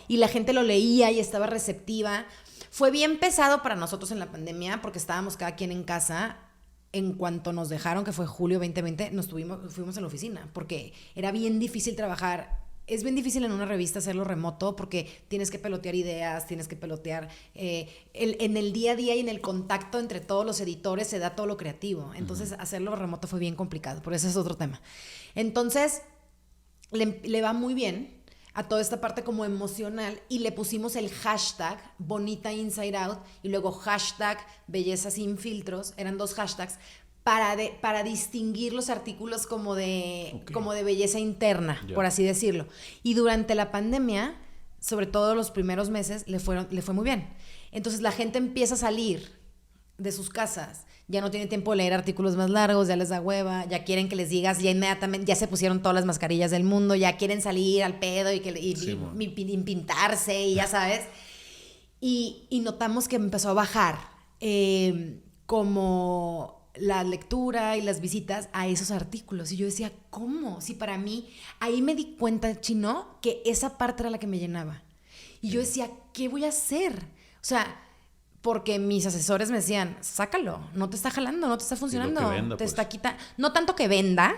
S2: y la gente lo leía y estaba receptiva. Fue bien pesado para nosotros en la pandemia porque estábamos cada quien en casa. En cuanto nos dejaron, que fue julio 2020, fuimos a la oficina porque era bien difícil trabajar. Es bien difícil en una revista hacerlo remoto porque tienes que pelotear ideas, tienes que pelotear en el día a día y en el contacto entre todos los editores se da todo lo creativo. Entonces hacerlo remoto fue bien complicado, pero ese es otro tema. Entonces le va muy bien a toda esta parte como emocional y le pusimos el hashtag Bonita Inside Out y luego hashtag Belleza Sin Filtros. Eran 2 hashtags para distinguir los artículos como de belleza interna, por así decirlo. Y durante la pandemia, sobre todo los primeros meses, le fue muy bien. Entonces la gente empieza a salir de sus casas, ya no tiene tiempo de leer artículos más largos, ya les da hueva, ya quieren que les digas, ya inmediatamente, ya se pusieron todas las mascarillas del mundo, ya quieren salir al pedo y pintarse y ya sabes. Y notamos que empezó a bajar como la lectura y las visitas a esos artículos. Y yo decía, ¿cómo? Si para mí, ahí me di cuenta, Chino, que esa parte era la que me llenaba. Y yo decía, ¿qué voy a hacer? O sea, porque mis asesores me decían, sácalo, no te está jalando, no te está funcionando,
S1: que venda,
S2: te está quitando. No tanto que venda,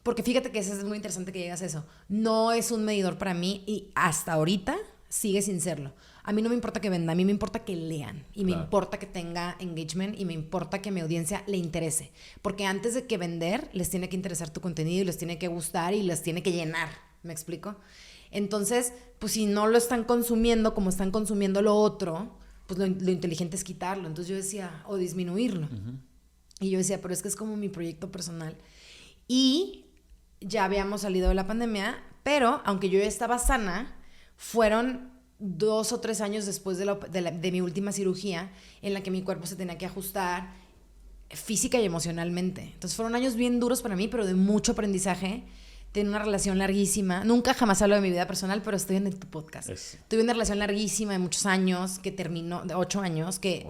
S2: porque fíjate que eso es muy interesante que digas eso. No es un medidor para mí y hasta ahorita sigue sin serlo. A mí no me importa que venda, a mí me importa que lean y me importa que tenga engagement y me importa que a mi audiencia le interese. Porque antes de que vender, les tiene que interesar tu contenido y les tiene que gustar y les tiene que llenar. ¿Me explico? Entonces, pues si no lo están consumiendo como están consumiendo lo otro, pues lo inteligente es quitarlo. Entonces yo decía, o disminuirlo. Y yo decía, pero es que es como mi proyecto personal. Y ya habíamos salido de la pandemia, pero aunque yo ya estaba sana, fueron 2 o 3 años después de mi última cirugía en la que mi cuerpo se tenía que ajustar física y emocionalmente. Entonces fueron años bien duros para mí, pero de mucho aprendizaje. Tenía una relación larguísima. Nunca jamás hablo de mi vida personal, pero estoy en tu podcast. Tuve una relación larguísima de muchos años, que terminó, de 8 años, que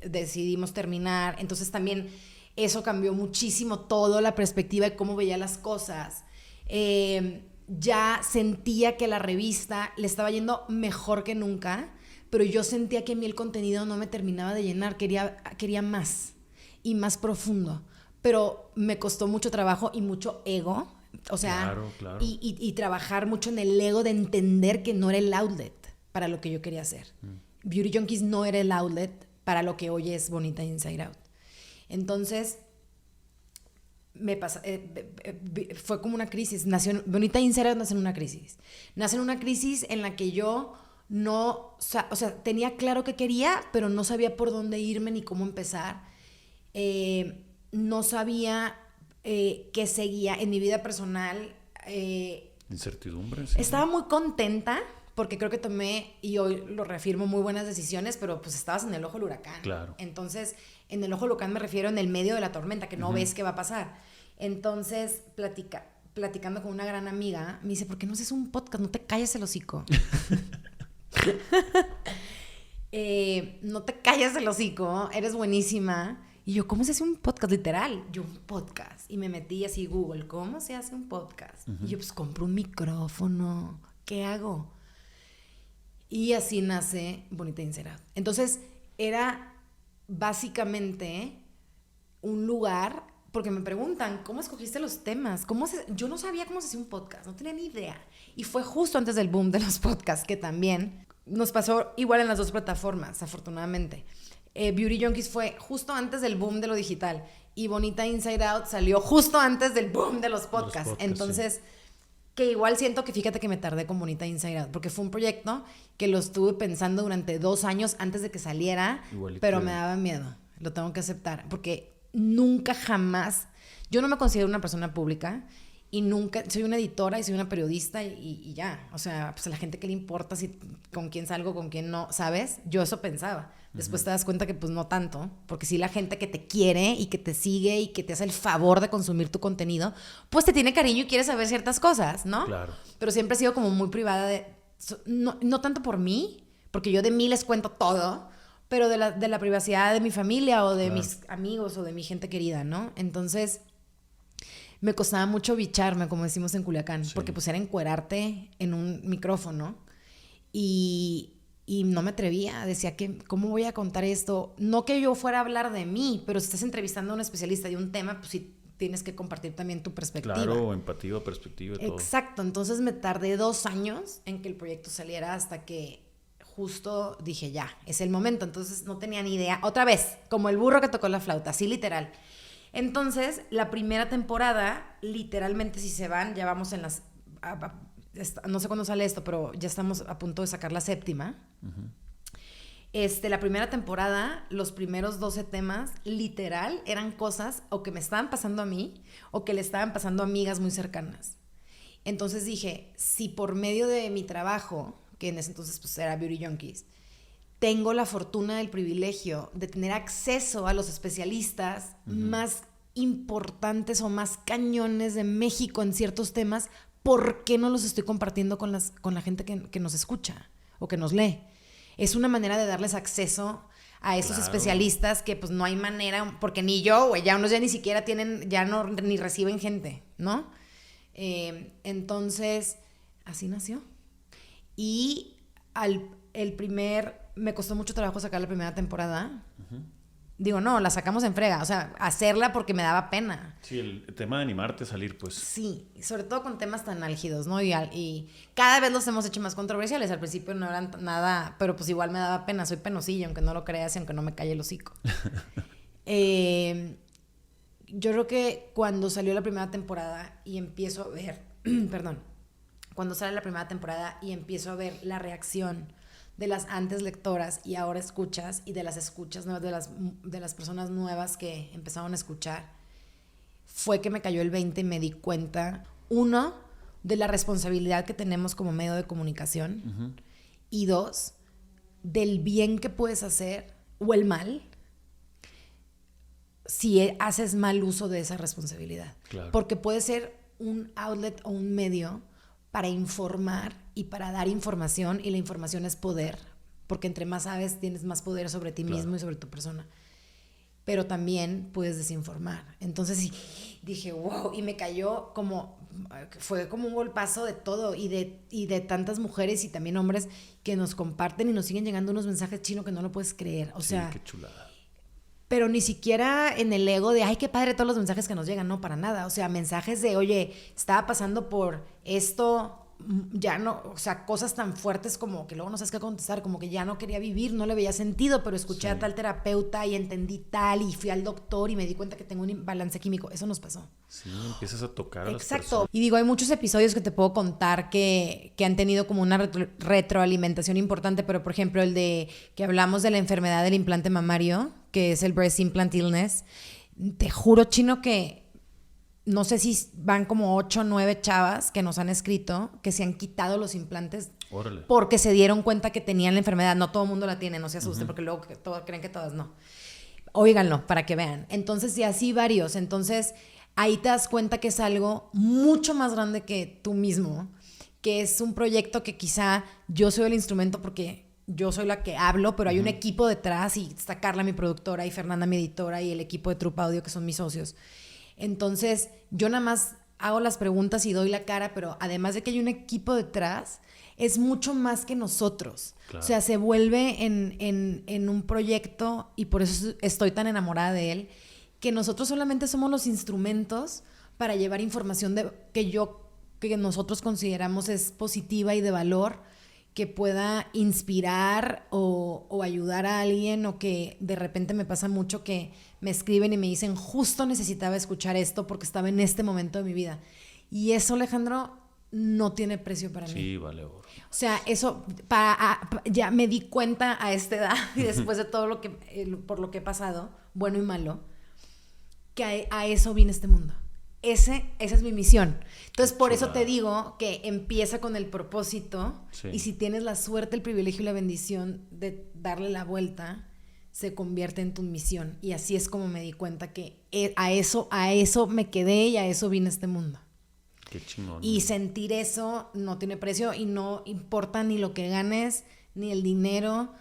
S2: decidimos terminar. Entonces también eso cambió muchísimo todo, la perspectiva de cómo veía las cosas. Ya sentía que la revista le estaba yendo mejor que nunca, pero yo sentía que a mí el contenido no me terminaba de llenar. Quería más y más profundo. Pero me costó mucho trabajo y mucho ego. O sea,
S1: claro.
S2: Y trabajar mucho en el ego de entender que no era el outlet para lo que yo quería hacer. Beauty Junkies no era el outlet para lo que hoy es Bonita Inside Out. Entonces, fue como una crisis. Bonita Inside Out nace en una crisis. Nace en una crisis en la que yo no... O sea, tenía claro que quería, pero no sabía por dónde irme ni cómo empezar. No sabía... que seguía en mi vida personal.
S1: Incertidumbre.
S2: Sí. Estaba muy contenta porque creo que tomé, y hoy lo reafirmo, muy buenas decisiones, pero pues estabas en el ojo del huracán.
S1: Claro.
S2: Entonces, en el ojo del huracán me refiero en el medio de la tormenta, que no ves qué va a pasar. Entonces, platicando con una gran amiga, me dice, ¿por qué no haces un podcast? No te calles el hocico. No te calles el hocico, eres buenísima. Y yo, ¿cómo se hace un podcast? Literal, yo un podcast. Y me metí así Google, ¿cómo se hace un podcast? Y yo, pues compro un micrófono, ¿qué hago? Y así nace Bonita Inside Out. Entonces, era básicamente un lugar, porque me preguntan, ¿cómo escogiste los temas? Yo no sabía cómo se hacía un podcast, no tenía ni idea. Y fue justo antes del boom de los podcasts, que también nos pasó igual en las dos plataformas, afortunadamente. Beauty Junkies fue justo antes del boom de lo digital y Bonita Inside Out salió justo antes del boom de los podcasts. Entonces, sí. Que igual siento que fíjate que me tardé con Bonita Inside Out porque fue un proyecto que lo estuve pensando durante 2 años antes de que saliera. Igualito, pero me daba miedo, lo tengo que aceptar, porque nunca jamás, yo no me considero una persona pública y nunca, soy una editora y soy una periodista y ya, o sea, pues a la gente que le importa si con quién salgo, con quién no, ¿sabes? Yo eso pensaba. Después te das cuenta que pues no tanto, porque sí la gente que te quiere y que te sigue y que te hace el favor de consumir tu contenido, pues te tiene cariño y quiere saber ciertas cosas, ¿no?
S1: Claro.
S2: Pero siempre he sido como muy privada no tanto por mí, porque yo de mí les cuento todo, pero de la privacidad de mi familia o de mis amigos o de mi gente querida, ¿no? Entonces me costaba mucho bicharme, como decimos en Culiacán, porque pues era encuerarte en un micrófono y no me atrevía, decía que ¿cómo voy a contar esto? No que yo fuera a hablar de mí, pero si estás entrevistando a un especialista de un tema, pues sí tienes que compartir también tu perspectiva.
S1: Claro, empatía, perspectiva y todo.
S2: Exacto, entonces me tardé 2 años en que el proyecto saliera hasta que justo dije ya, es el momento. Entonces no tenía ni idea, otra vez, como el burro que tocó la flauta, así literal. Entonces la primera temporada, literalmente si se van, ya vamos en las... no sé cuándo sale esto, pero ya estamos a punto de sacar la 7ª. La primera temporada, los primeros 12 temas, literal, eran cosas o que me estaban pasando a mí o que le estaban pasando a amigas muy cercanas. Entonces dije, si por medio de mi trabajo, que en ese entonces pues era Beauty Junkies, tengo la fortuna, el privilegio de tener acceso a los especialistas más importantes o más cañones de México en ciertos temas, ¿por qué no los estoy compartiendo con la gente que nos escucha o que nos lee? Es una manera de darles acceso a esos especialistas que pues no hay manera, porque ni yo, güey, ya unos ya ni siquiera tienen, ya no ni reciben gente, ¿no? Entonces, así nació. Y me costó mucho trabajo sacar la primera temporada. Digo, no, la sacamos en frega. O sea, hacerla porque me daba pena.
S1: Sí, el tema de animarte a salir, pues.
S2: Sí, sobre todo con temas tan álgidos, ¿no? Y cada vez los hemos hecho más controversiales. Al principio no eran nada, pero pues igual me daba pena. Soy penosilla, aunque no lo creas y aunque no me calle el hocico. Yo creo que cuando salió la primera temporada y empiezo a ver... cuando sale la primera temporada y empiezo a ver la reacción de las antes lectoras y ahora escuchas, y de las escuchas nuevas, de las personas nuevas que empezaron a escuchar, fue que me cayó el 20 y me di cuenta, uno, de la responsabilidad que tenemos como medio de comunicación, uh-huh. Y dos, del bien que puedes hacer o el mal si haces mal uso de esa responsabilidad. Claro. Porque puede ser un outlet o un medio para informar y para dar información, y la información es poder, porque entre más sabes tienes más poder sobre ti mismo y sobre tu persona. Pero también puedes desinformar. Entonces dije, wow, y me cayó fue como un golpazo de todo, y de tantas mujeres y también hombres que nos comparten y nos siguen llegando unos mensajes chinos que no lo puedes creer. O sea,
S1: qué chulada.
S2: Pero ni siquiera en el ego de, ay, qué padre todos los mensajes que nos llegan, no, para nada. O sea, mensajes de, oye, estaba pasando por esto, ya no, o sea, cosas tan fuertes como que luego no sabes qué contestar, como que ya no quería vivir, no le veía sentido, pero escuché a tal terapeuta y entendí tal, y fui al doctor y me di cuenta que tengo un imbalance químico. Eso nos pasó.
S1: Sí, empiezas a tocar a las
S2: Exacto.
S1: personas.
S2: Y digo, hay muchos episodios que te puedo contar que han tenido como una retroalimentación importante, pero por ejemplo el de que hablamos de la enfermedad del implante mamario, que es el breast implant illness. Te juro, Chino, que no sé si van como 8 o 9 chavas que nos han escrito que se han quitado los implantes. Órale. Porque se dieron cuenta que tenían la enfermedad. No todo el mundo la tiene, no se asusten, uh-huh. Porque luego creen que todas no. Óiganlo para que vean. Entonces, y así varios. Entonces, ahí te das cuenta que es algo mucho más grande que tú mismo, que es un proyecto que quizá yo soy el instrumento porque yo soy la que hablo, pero hay un equipo detrás, y está Carla, mi productora, y Fernanda, mi editora, y el equipo de Trupa Audio, que son mis socios. Entonces, yo nada más hago las preguntas y doy la cara, pero además de que hay un equipo detrás, es mucho más que nosotros. Claro. O sea, se vuelve en un proyecto, y por eso estoy tan enamorada de él, que nosotros solamente somos los instrumentos para llevar información que nosotros consideramos es positiva y de valor, que pueda inspirar o ayudar a alguien, o que de repente me pasa mucho que me escriben y me dicen, justo necesitaba escuchar esto porque estaba en este momento de mi vida. Y eso, Alejandro, no tiene precio para mí.
S1: Sí, vale oro.
S2: O sea, eso ya me di cuenta a esta edad y después de todo por lo que he pasado, bueno y malo, que a eso vine a este mundo. Esa es mi misión. Entonces, por eso te digo que empieza con el propósito, sí. Y si tienes la suerte, el privilegio y la bendición de darle la vuelta, se convierte en tu misión. Y así es como me di cuenta que a eso me quedé y a eso vine a este mundo.
S1: Qué chingón.
S2: Y sentir eso no tiene precio, y no importa ni lo que ganes, ni el dinero,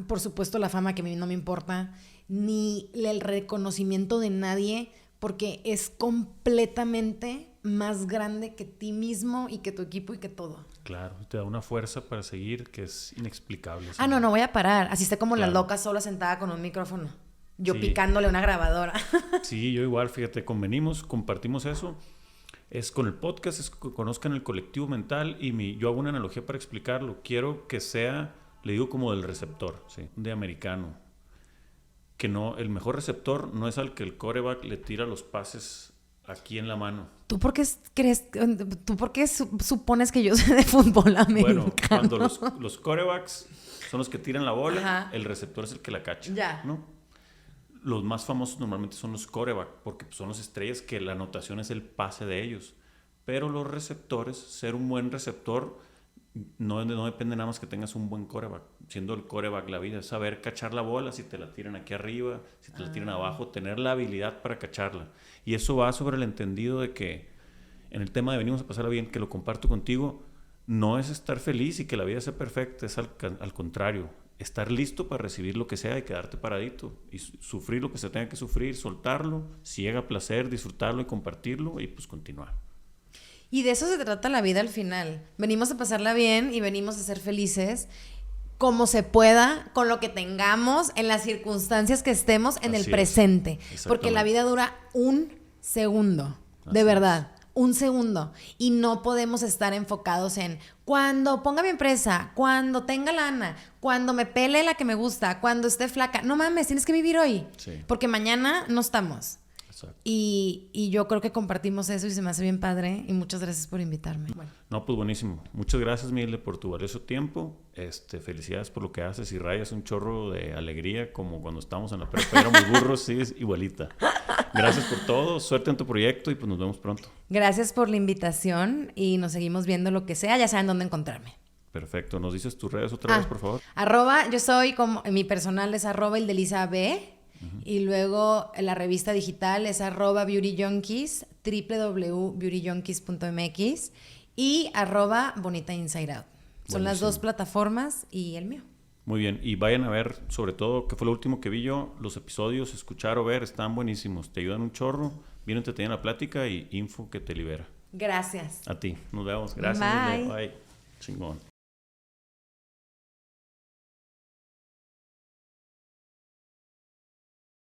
S2: por supuesto la fama, que a mí no me importa, ni el reconocimiento de nadie, porque es completamente más grande que ti mismo y que tu equipo y que todo.
S1: Claro, te da una fuerza para seguir que es inexplicable.
S2: No voy a parar. Así está como claro. La loca sola sentada con un micrófono. Yo sí. Picándole una grabadora.
S1: Sí, yo igual, fíjate, compartimos eso. Es con el podcast, es que conozcan el colectivo mental, y yo hago una analogía para explicarlo. Quiero que sea, le digo, como del receptor, ¿sí? De americano. Que no, el mejor receptor no es al que el quarterback le tira los pases aquí en la mano.
S2: ¿Tú por qué supones que yo sé de fútbol americano?
S1: Bueno, cuando los quarterbacks son los que tiran la bola, ajá. El receptor es el que la cacha, ya. ¿No? Los más famosos normalmente son los quarterbacks, porque son las estrellas que la anotación es el pase de ellos. Pero los receptores, ser un buen receptor, no depende nada más que tengas un buen quarterback. Siendo el quarterback la vida, es saber cachar la bola, si te la tiran aquí arriba, si te la tiran abajo, tener la habilidad para cacharla. Y eso va sobre el entendido de que en el tema de venimos a pasarla bien, que lo comparto contigo, no es estar feliz y que la vida sea perfecta, es al contrario, estar listo para recibir lo que sea y quedarte paradito y sufrir lo que se tenga que sufrir, soltarlo, si llega a placer, disfrutarlo y compartirlo, y pues continuar.
S2: Y de eso se trata la vida al final. Venimos a pasarla bien y venimos a ser felices como se pueda, con lo que tengamos, en las circunstancias que estemos, en el presente. Porque la vida dura un segundo, de verdad, un segundo. Y no podemos estar enfocados en cuando ponga mi empresa, cuando tenga lana, cuando me pele la que me gusta, cuando esté flaca. No mames, tienes que vivir hoy. Sí. Porque mañana no estamos.
S1: Exacto.
S2: Y yo creo que compartimos eso y se me hace bien padre. Y muchas gracias por invitarme. Bueno.
S1: No, pues buenísimo. Muchas gracias, Mile, por tu valioso tiempo. Felicidades por lo que haces y rayas un chorro de alegría como cuando estábamos en la prepa. Éramos burros, sí, es igualita. Gracias por todo. Suerte en tu proyecto y pues nos vemos pronto.
S2: Gracias por la invitación y nos seguimos viendo lo que sea. Ya saben dónde encontrarme.
S1: Perfecto. ¿Nos dices tus redes otra vez, por favor?
S2: Yo soy como... Mi personal es @eldelisa_b. Y luego la revista digital es @beautyjunkies, www.beautyjunkies.mx y @bonitainside-out. Son las dos plataformas y el mío.
S1: Muy bien, y vayan a ver, sobre todo, que fue lo último que vi yo, los episodios, escuchar o ver, están buenísimos, te ayudan un chorro, bien entretenida la plática y info que te libera.
S2: Gracias.
S1: A ti, nos vemos, gracias.
S2: Bye.
S1: Bye. Chingón.